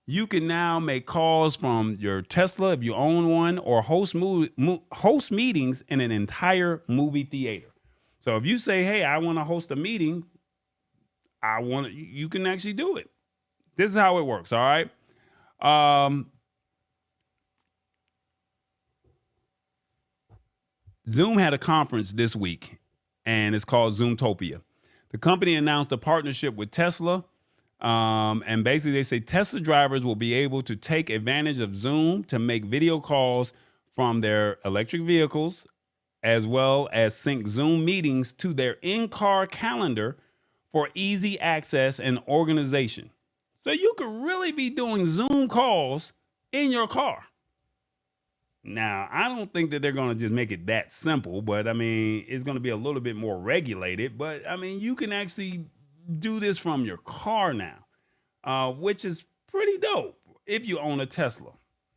you can now make calls from your Tesla if you own one, or host meetings in an entire movie theater. So if you say, hey, I want to host a meeting, you can actually do it. This is how it works. All right. Zoom had a conference this week, and it's called Zoomtopia. The company announced a partnership with Tesla. And basically they say Tesla drivers will be able to take advantage of Zoom to make video calls from their electric vehicles, as well as sync Zoom meetings to their in-car calendar for easy access and organization. So you could really be doing Zoom calls in your car. Now, I don't think that they're going to just make it that simple, but I mean, it's going to be a little bit more regulated. But I mean, you can actually do this from your car now, which is pretty dope if you own a Tesla.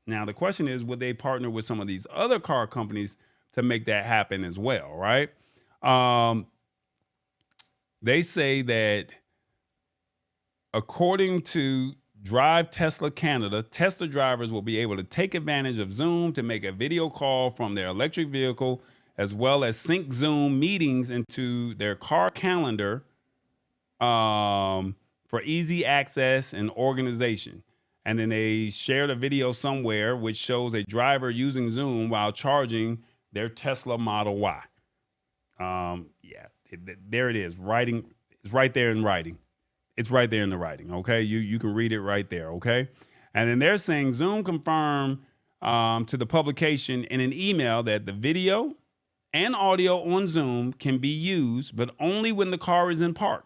Now, the question is, would they partner with some of these other car companies to make that happen as well, right? They say that according to Drive Tesla Canada, Tesla drivers will be able to take advantage of Zoom to make a video call from their electric vehicle, as well as sync Zoom meetings into their car calendar for easy access and organization. And then they shared a video somewhere which shows a driver using Zoom while charging their Tesla Model Y. There it is. Writing. It's right there in writing. It's right there in the writing. Okay, you can read it right there. Okay, and then they're saying Zoom confirmed to the publication in an email that the video and audio on Zoom can be used, but only when the car is in park.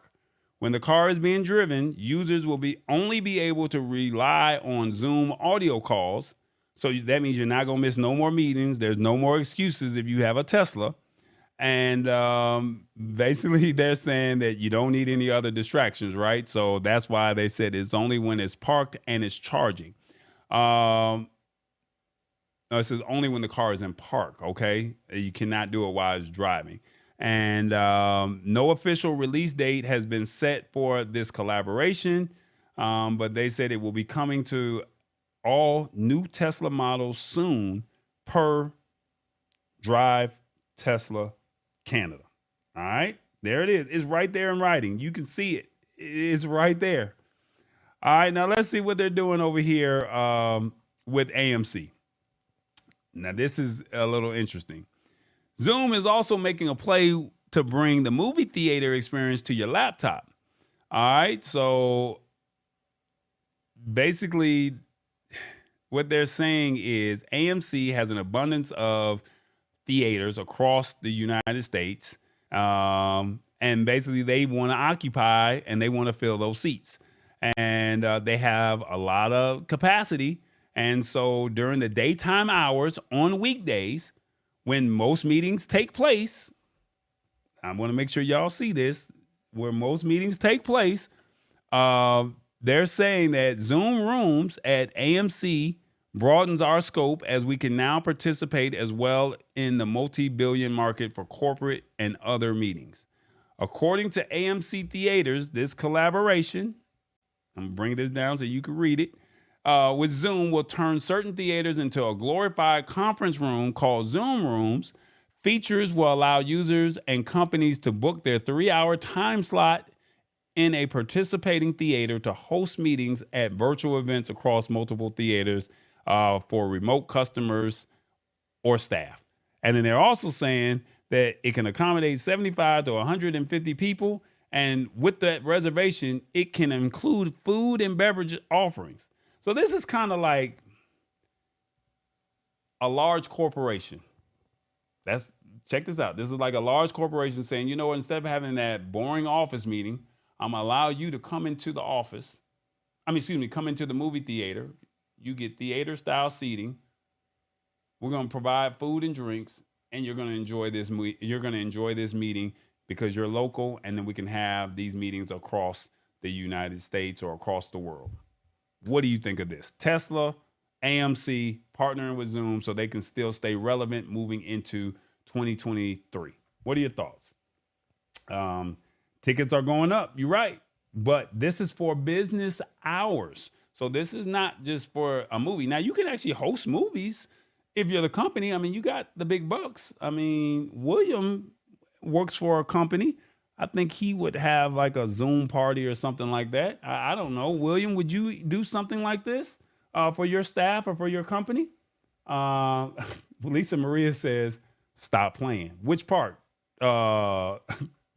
When the car is being driven, users will only be able to rely on Zoom audio calls. So that means you're not going to miss no more meetings. There's no more excuses if you have a Tesla. And basically, they're saying that you don't need any other distractions, right? So that's why they said it's only when it's parked and it's charging. No, it says only when the car is in park, okay? You cannot do it while it's driving. And no official release date has been set for this collaboration, but they said it will be coming to all new Tesla models soon per Drive Tesla Canada. All right, there it is. It's right there in writing. You can see it. It's right there. All right, now let's see what they're doing over here with AMC. Now, this is a little interesting. Zoom is also making a play to bring the movie theater experience to your laptop. All right. So basically, what they're saying is AMC has an abundance of theaters across the United States. And basically, they want to occupy and they want to fill those seats. And they have a lot of capacity. And so during the daytime hours on weekdays, when most meetings take place, I want to make sure y'all see this, where most meetings take place, they're saying that Zoom Rooms at AMC broadens our scope as we can now participate as well in the multi-billion market for corporate and other meetings. According to AMC Theaters, this collaboration, I'm going to bring this down so you can read it, with Zoom will turn certain theaters into a glorified conference room called Zoom Rooms. Features will allow users and companies to book their 3-hour time slot in a participating theater to host meetings at virtual events across multiple theaters for remote customers or staff. And then they're also saying that it can accommodate 75 to 150 people. And with that reservation, it can include food and beverage offerings. So this is kind of like a large corporation. Check this out. This is like a large corporation saying, you know what, instead of having that boring office meeting, I'm gonna allow you to come into the office. Come into the movie theater. You get theater style seating. We're gonna provide food and drinks, and you're gonna enjoy this. You're gonna enjoy this meeting because you're local, and then we can have these meetings across the United States or across the world. What do you think of this? Tesla, AMC partnering with Zoom so they can still stay relevant moving into 2023. What are your thoughts? Tickets are going up. You're right. But this is for business hours. So this is not just for a movie. Now, you can actually host movies if you're the company. I mean, you got the big bucks. I mean, William works for a company. I think he would have like a Zoom party or something like that. I don't know. William, would you do something like this for your staff or for your company? Lisa Maria says, stop playing. Which part?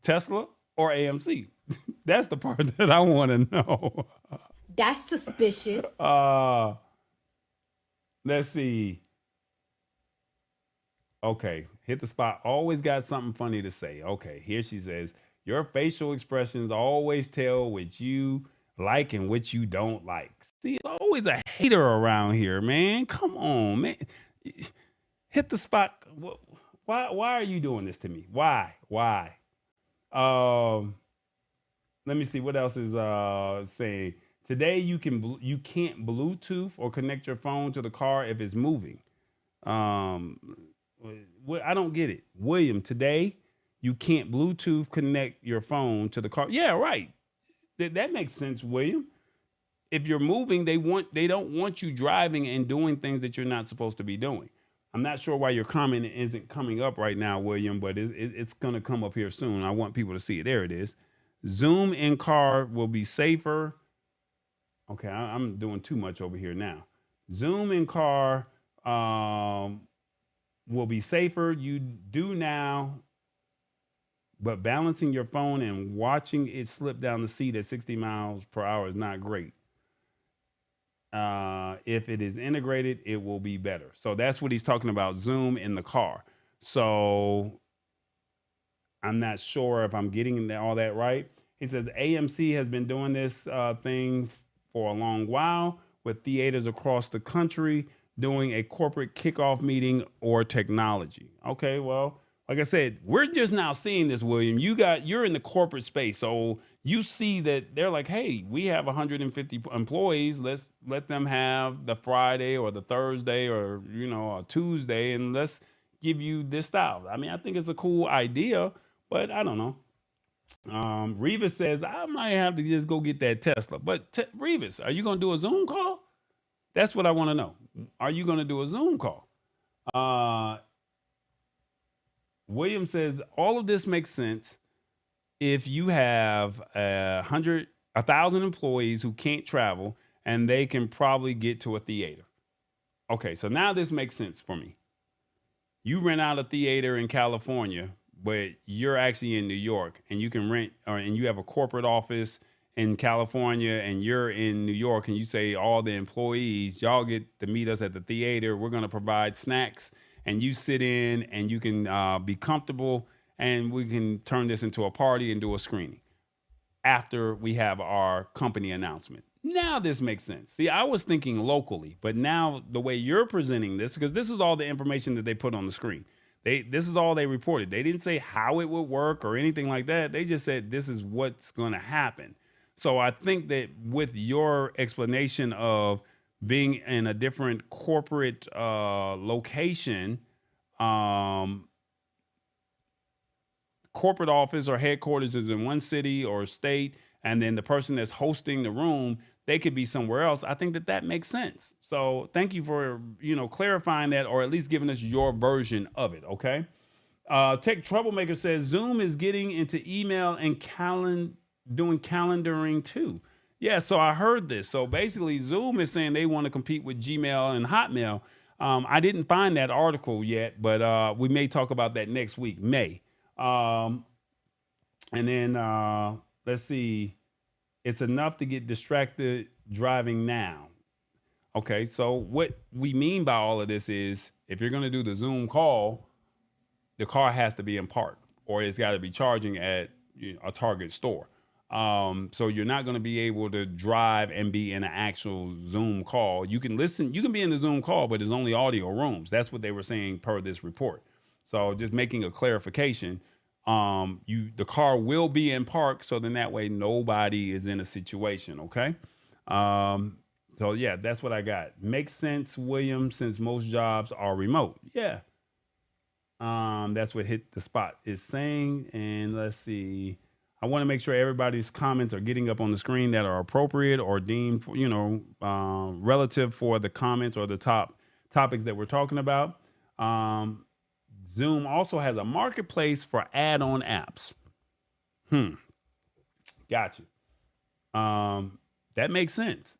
Tesla or AMC? That's the part that I want to know. That's suspicious. Let's see. Okay, hit the spot. Always got something funny to say. Okay, here she says, your facial expressions always tell what you like and what you don't like. See, there's always a hater around here, man. Come on, man. Hit the spot. Why are you doing this to me? Why? Let me see what else is saying. Today you can't Bluetooth or connect your phone to the car if it's moving. I don't get it. William, today you can't Bluetooth connect your phone to the car. Yeah, right. That makes sense, William. If you're moving, they don't want you driving and doing things that you're not supposed to be doing. I'm not sure why your comment isn't coming up right now, William, but it's going to come up here soon. I want people to see it. There it is. Zoom in car will be safer. Okay, I'm doing too much over here now. Zoom in car will be safer. You do now, but balancing your phone and watching it slip down the seat at 60 miles per hour is not great. If it is integrated, it will be better. So that's what he's talking about, Zoom in the car. So I'm not sure if I'm getting all that right. He says AMC has been doing this thing for a long while with theaters across the country doing a corporate kickoff meeting or technology. Okay, well, like I said, we're just now seeing this, William. You're in the corporate space, so you see that they're like, hey, we have 150 employees. Let's let them have the Friday or the Thursday or a Tuesday, and let's give you this style. I mean, I think it's a cool idea, but I don't know. Revis says I might have to just go get that Tesla. But Revis, are you going to do a Zoom call? That's what I want to know. Are you going to do a Zoom call? William says all of this makes sense if you have 1,000 employees who can't travel and they can probably get to a theater. Okay, so now this makes sense for me. you rent out a theater in California, but you're actually in New York, and you can rent, and you have a corporate office in California, and you're in New York, and you say all the employees, y'all get to meet us at the theater. We're going to provide snacks, and you sit in, and you can be comfortable, and we can turn this into a party and do a screening after we have our company announcement. Now this makes sense. See, I was thinking locally, but now the way you're presenting this, because this is all the information that they put on the screen. This is all they reported. They didn't say how it would work or anything like that. They just said this is what's going to happen. So I think that with your explanation of being in a different corporate location, corporate office or headquarters is in one city or state, and then the person that's hosting the room, they could be somewhere else. I think that makes sense. So thank you for clarifying that, or at least giving us your version of it. Okay. Tech Troublemaker says Zoom is getting into email and doing calendaring too. Yeah, so I heard this. So basically, Zoom is saying they want to compete with Gmail and Hotmail. I didn't find that article yet, but we may talk about that next week, May. And then let's see. It's enough to get distracted driving now. Okay, so what we mean by all of this is if you're going to do the Zoom call, the car has to be in park, or it's got to be charging at a Target store. So you're not going to be able to drive and be in an actual Zoom call. You can listen, you can be in the Zoom call, but it's only audio rooms. That's what they were saying per this report. So just making a clarification, the car will be in park, so then that way nobody is in a situation. Okay. So yeah, that's what I got. Makes sense, William, since most jobs are remote. Yeah. That's what Hit the Spot is saying. And let's see. I want to make sure everybody's comments are getting up on the screen that are appropriate or deemed, relative for the comments or the top topics that we're talking about. Zoom also has a marketplace for add-on apps. Gotcha. That makes sense.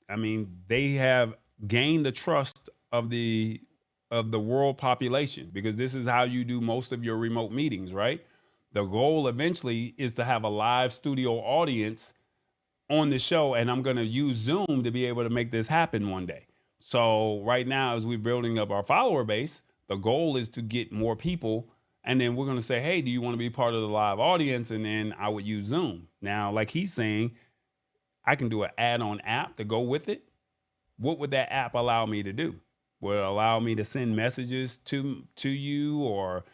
I mean, they have gained the trust of the world population, because this is how you do most of your remote meetings, right? The goal eventually is to have a live studio audience on the show, and I'm going to use Zoom to be able to make this happen one day. So right now, as we're building up our follower base, the goal is to get more people, and then we're going to say, hey, do you want to be part of the live audience? And then I would use Zoom. Now, like he's saying, I can do an add-on app to go with it. What would that app allow me to do? Will it allow me to send messages to you, or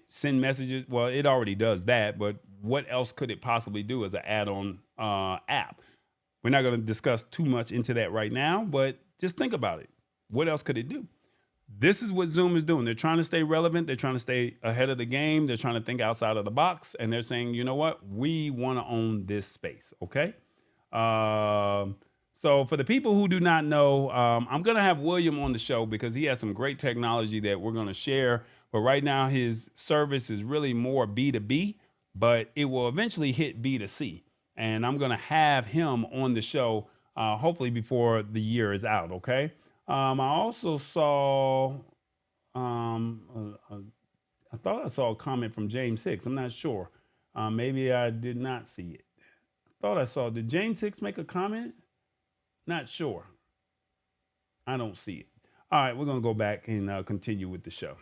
send messages? Well, it already does that, but what else could it possibly do as an add-on app? We're not going to discuss too much into that right now, but just think about it. What else could it do? This is what Zoom is doing. They're trying to stay relevant. They're trying to stay ahead of the game. They're trying to think outside of the box, and they're saying, you know what? We want to own this space. Okay. So for the people who do not know, I'm going to have William on the show because he has some great technology that we're going to share. But right now, his service is really more B2B, but it will eventually hit B2C. And I'm going to have him on the show, hopefully before the year is out. Okay. I also saw, I thought I saw a comment from James Hicks. I'm not sure. Maybe I did not see it. I thought I saw, did James Hicks make a comment? Not sure. I don't see it. All right, we're going to go back and continue with the show.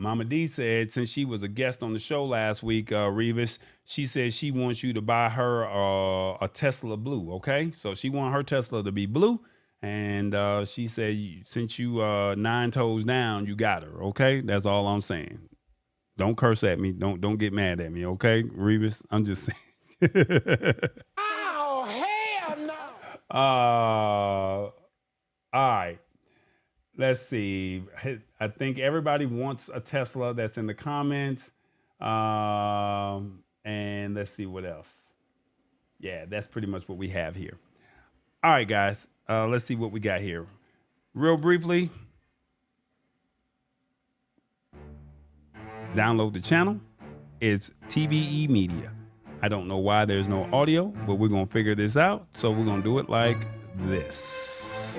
Mama D said, since she was a guest on the show last week, Revis, she said she wants you to buy her a Tesla Blue, okay? So she wants her Tesla to be blue, and she said, since you 9 toes down, you got her, okay? That's all I'm saying. Don't curse at me. Don't get mad at me, okay, Revis? I'm just saying. Oh, hell no. All right. Let's see. I think everybody wants a Tesla. That's in the comments. And let's see what else. Yeah, that's pretty much what we have here. All right, guys. Let's see what we got here. Real briefly, download the channel. It's TBE Media. I don't know why there's no audio, but we're going to figure this out. So we're going to do it like this.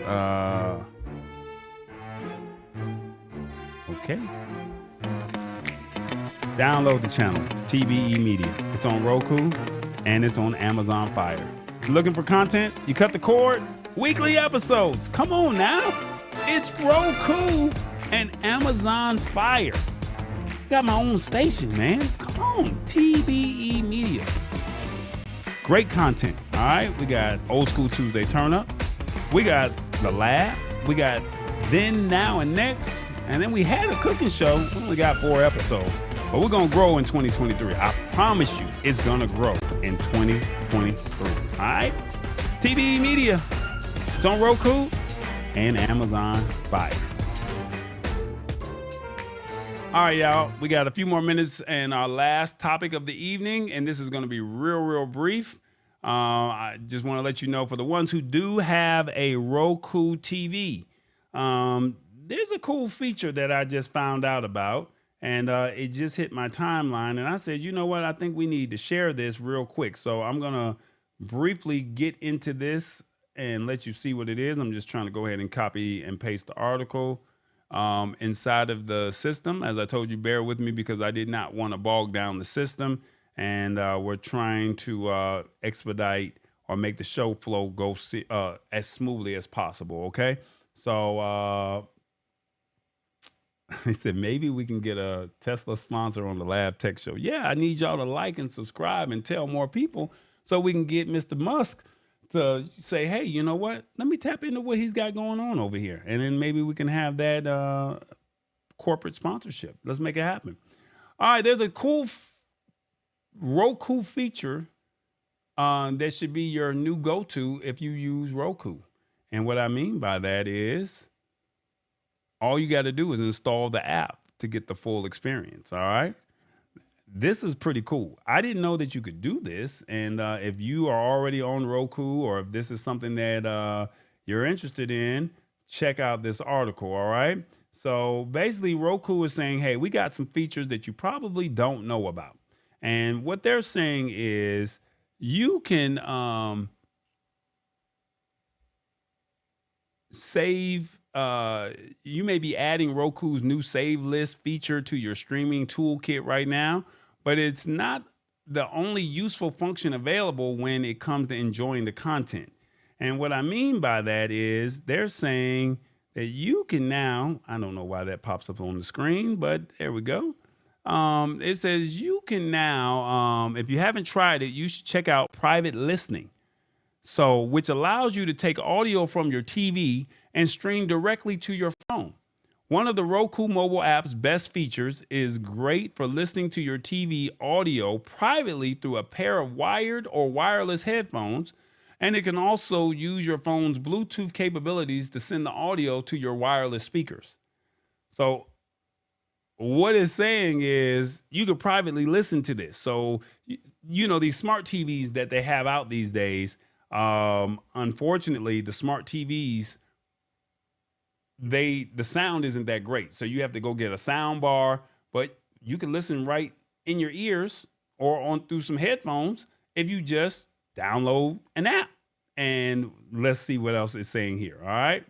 Okay. Download the channel, TBE Media. It's on Roku and it's on Amazon Fire. Looking for content? You cut the cord? Weekly episodes. Come on now. It's Roku and Amazon Fire. Got my own station, man. Come on, TBE Media. Great content, all right? We got Old School Tuesday Turn Up. We got The Lab. We got Then, Now, and Next. And then we had a cooking show. We only got 4 episodes. But we're going to grow in 2023. I promise you it's going to grow in 2023. All right? TBE Media. It's on Roku and Amazon Fire. All right, y'all. We got a few more minutes and our last topic of the evening, and this is going to be real brief. I just want to let you know, for the ones who do have a Roku TV, there's a cool feature that I just found out about, and it just hit my timeline, and I said, you know what? I think we need to share this real quick. So I'm going to briefly get into this and let you see what it is. I'm just trying to go ahead and copy and paste the article inside of the system. As I told you, bear with me because I did not want to bog down the system, and we're trying to expedite or make the show flow go as smoothly as possible. Okay, so he said maybe we can get a Tesla sponsor on the Lab Tech Show. Yeah, I need y'all to like and subscribe and tell more people so we can get Mr. Musk to say, hey, you know what? Let me tap into what he's got going on over here. And then maybe we can have that corporate sponsorship. Let's make it happen. All right, there's a cool Roku feature that should be your new go-to if you use Roku. And what I mean by that is all you got to do is install the app to get the full experience, all right? This is pretty cool. I didn't know that you could do this. And if you are already on Roku, or if this is something that you're interested in, check out this article, all right? So basically, Roku is saying, hey, we got some features that you probably don't know about. And what they're saying is you can save. You may be adding Roku's new save list feature to your streaming toolkit right now, but it's not the only useful function available when it comes to enjoying the content. And what I mean by that is they're saying that you can now, I don't know why that pops up on the screen, but there we go. It says you can now, if you haven't tried it, you should check out private listening. So, which allows you to take audio from your TV and stream directly to your phone. One of the Roku mobile app's best features is great for listening to your TV audio privately through a pair of wired or wireless headphones, and it can also use your phone's Bluetooth capabilities to send the audio to your wireless speakers. So what it's saying is you could privately listen to this. So, you know, these smart TVs that they have out these days, unfortunately, the smart TVs, the sound isn't that great. So you have to go get a sound bar, but you can listen right in your ears or on through some headphones if you just download an app. And let's see what else it's saying here. All right.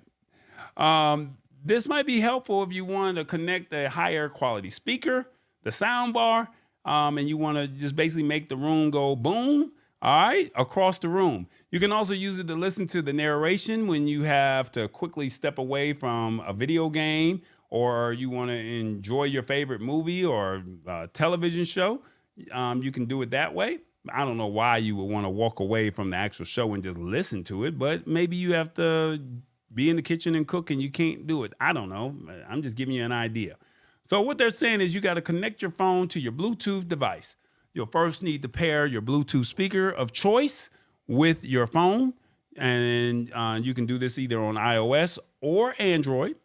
This might be helpful if you want to connect a higher quality speaker, the sound bar, and you want to just basically make the room go boom, all right, across the room. You can also use it to listen to the narration when you have to quickly step away from a video game, or you want to enjoy your favorite movie or television show. You can do it that way. I don't know why you would want to walk away from the actual show and just listen to it, but maybe you have to be in the kitchen and cook and you can't do it. I don't know. I'm just giving you an idea. So what they're saying is you got to connect your phone to your Bluetooth device. You'll first need to pair your Bluetooth speaker of choice with your phone. And you can do this either on iOS or Android.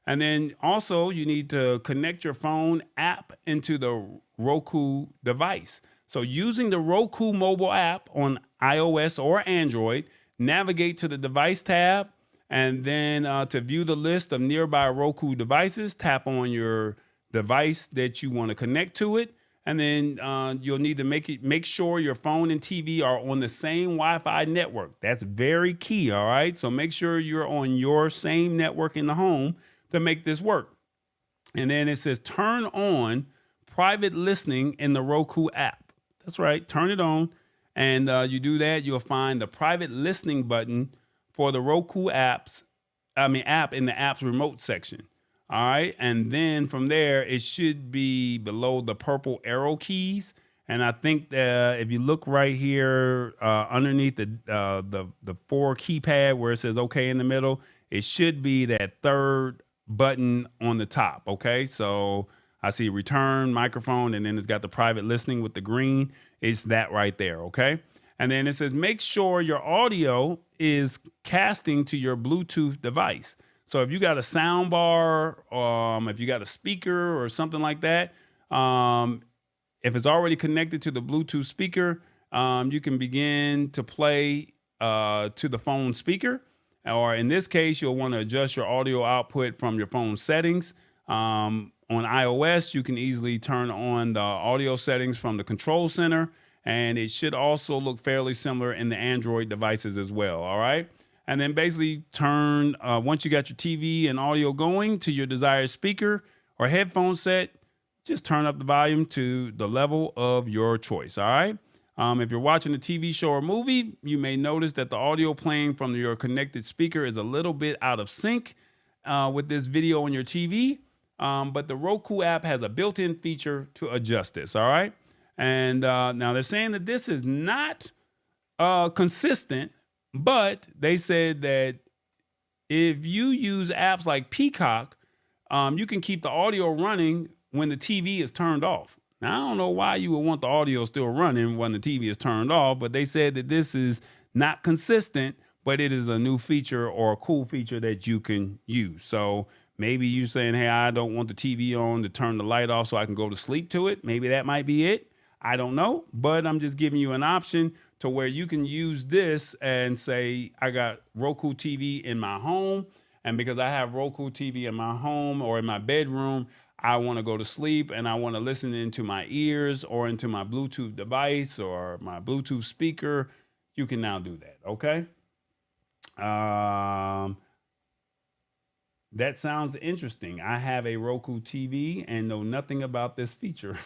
And then also you need to connect your phone app into the Roku device. So using the Roku mobile app on iOS or Android, navigate to the device tab, and then to view the list of nearby Roku devices, tap on your device that you want to connect to it. And then you'll need to make sure your phone and TV are on the same Wi-Fi network. That's very key, all right? So make sure you're on your same network in the home to make this work. And then it says turn on private listening in the Roku app. That's right, turn it on. And you do that, you'll find the private listening button for the Roku app in the app's remote section. All right. And then from there, it should be below the purple arrow keys. And I think that if you look right here underneath the four keypad where it says OK in the middle, it should be that third button on the top. Okay. So I see return microphone, and then it's got the private listening with the green. It's that right there. Okay. And then it says make sure your audio is casting to your Bluetooth device. So if you got a sound bar, if you got a speaker or something like that, if it's already connected to the Bluetooth speaker, you can begin to play to the phone speaker. Or in this case, you'll want to adjust your audio output from your phone settings. On iOS, you can easily turn on the audio settings from the control center. And it should also look fairly similar in the Android devices as well. All right. And then basically turn, once you got your TV and audio going to your desired speaker or headphone set, just turn up the volume to the level of your choice. All right. If you're watching a TV show or movie, you may notice that the audio playing from your connected speaker is a little bit out of sync with this video on your TV. But the Roku app has a built-in feature to adjust this. All right. And now they're saying that this is not consistent, but they said that if you use apps like Peacock, you can keep the audio running when the TV is turned off. Now, I don't know why you would want the audio still running when the TV is turned off, but they said that this is not consistent, but it is a new feature or a cool feature that you can use. So maybe you saying, hey, I don't want the TV on to turn the light off so I can go to sleep to it. Maybe that might be it. I don't know, but I'm just giving you an option to where you can use this and say, I got Roku TV in my home. And because I have Roku TV in my home or in my bedroom, I want to go to sleep and I want to listen into my ears or into my Bluetooth device or my Bluetooth speaker. You can now do that. Okay. That sounds interesting. I have a Roku TV and know nothing about this feature.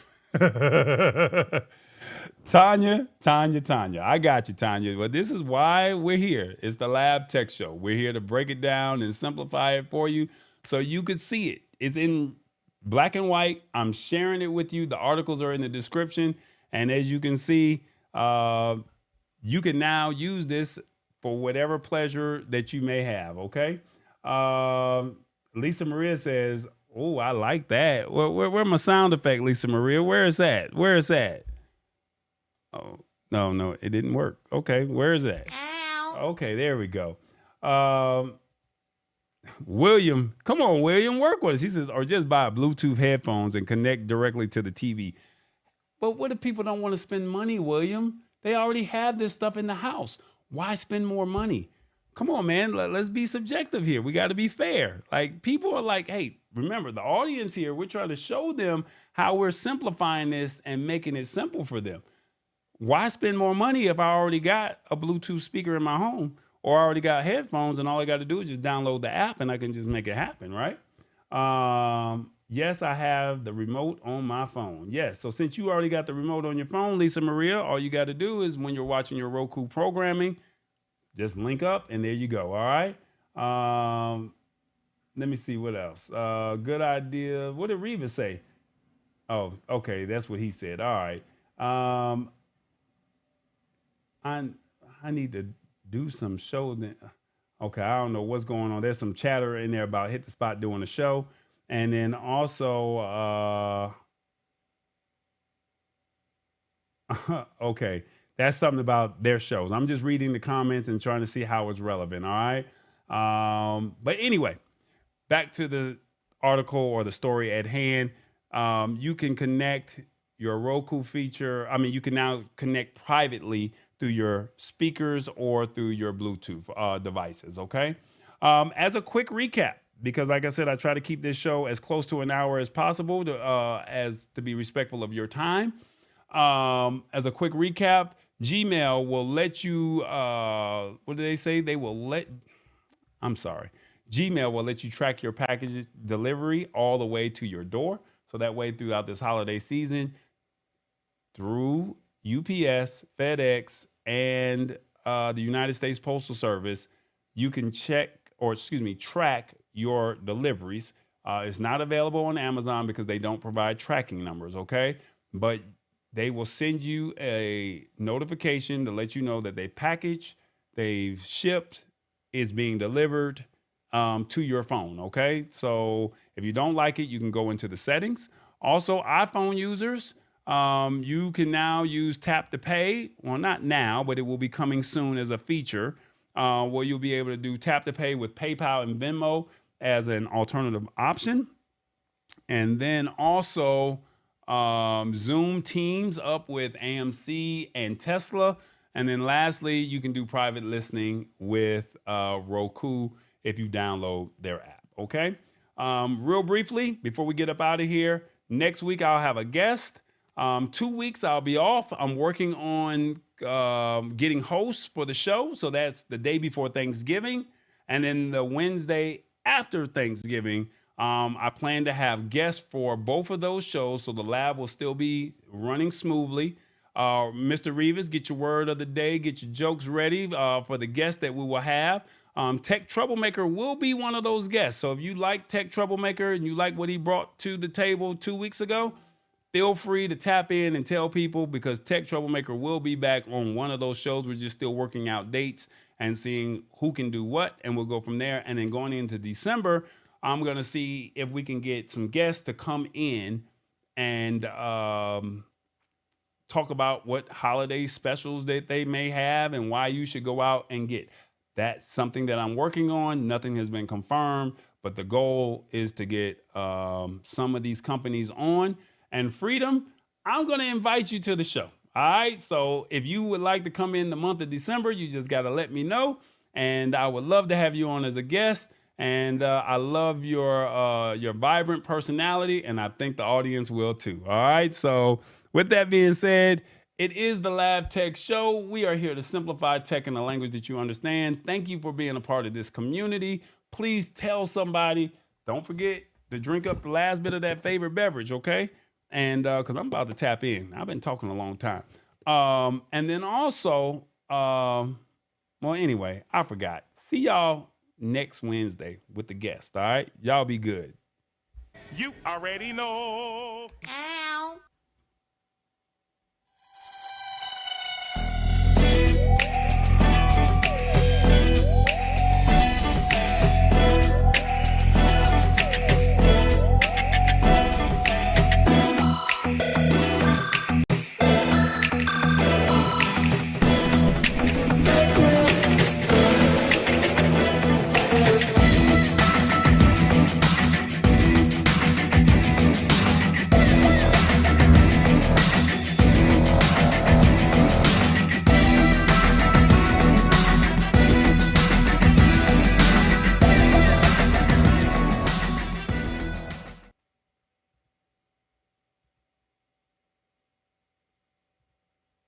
Tanya. I got you, Tanya. But this is why we're here. It's the Lab Tech Show. We're here to break it down and simplify it for you so you could see it. It's in black and white. I'm sharing it with you. The articles are in the description. And as you can see, you can now use this for whatever pleasure that you may have. Okay. Lisa Maria says, oh, I like that. Where my sound effect, Lisa Maria? Where is that? Where is that? Oh, no, it didn't work. Okay, where is that? Ow. Okay, there we go. William, come on, William, work with us. He says, or just buy Bluetooth headphones and connect directly to the TV. But what if people don't want to spend money, William? They already have this stuff in the house. Why spend more money? Come on, man. Let's be subjective here. We got to be fair. Like, people are like, hey, remember the audience here, we're trying to show them how we're simplifying this and making it simple for them. Why spend more money if I already got a Bluetooth speaker in my home or I already got headphones and all I got to do is just download the app and I can just make it happen, right? Yes, I have the remote on my phone. Yes. So since you already got the remote on your phone, Lisa Maria, all you got to do is when you're watching your Roku programming, just link up and there you go. All right. Let me see what else. Good idea. What did Reva say? Oh, okay. That's what he said. All right. I need to do some show then. Okay, I don't know what's going on. There's some chatter in there about Hit the Spot doing a show. And then also, okay, that's something about their shows. I'm just reading the comments and trying to see how it's relevant, all right? But anyway, back to the article or the story at hand. You can connect your Roku feature. I mean, you can now connect privately through your speakers or through your Bluetooth devices, okay? As a quick recap, because like I said, I try to keep this show as close to an hour as possible as to be respectful of your time. As a quick recap, Gmail will let you, what do they say? I'm sorry. Gmail will let you track your package delivery all the way to your door. So that way, throughout this holiday season, through UPS, FedEx, and the United States Postal Service, you can track your deliveries. It's not available on Amazon because they don't provide tracking numbers, okay? But they will send you a notification to let you know that they packaged, they've shipped, it's being delivered to your phone, okay? So if you don't like it, you can go into the settings. Also, iPhone users, you can now use tap to pay. Well, not now, but it will be coming soon as a feature where you'll be able to do tap to pay with PayPal and Venmo as an alternative option. And then also Zoom Teams up with AMC and Tesla. And then lastly, you can do private listening with Roku if you download their app. Okay. Real briefly, before we get up out of here, next week I'll have a guest. 2 weeks I'll be off. I'm working on getting hosts for the show. So that's the day before Thanksgiving. And then the Wednesday after Thanksgiving, I plan to have guests for both of those shows. So the lab will still be running smoothly. Mr. Rivas, get your word of the day, get your jokes ready for the guests that we will have. Tech Troublemaker will be one of those guests. So if you like Tech Troublemaker and you like what he brought to the table 2 weeks ago, feel free to tap in and tell people because Tech Troublemaker will be back on one of those shows. We're just still working out dates and seeing who can do what, and we'll go from there. And then going into December, I'm going to see if we can get some guests to come in and talk about what holiday specials that they may have and why you should go out and get. That's something that I'm working on. Nothing has been confirmed, but the goal is to get some of these companies on. And Freedom, I'm going to invite you to the show. All right. So if you would like to come in the month of December, you just got to let me know. And I would love to have you on as a guest. And I love your vibrant personality. And I think the audience will too. All right. So with that being said, it is the Lab Tech Show. We are here to simplify tech in a language that you understand. Thank you for being a part of this community. Please tell somebody. Don't forget to drink up the last bit of that favorite beverage, okay? And because I'm about to tap in. I've been talking a long time. And then also, well, anyway, I forgot. See y'all next Wednesday with the guest, all right? Y'all be good. You already know.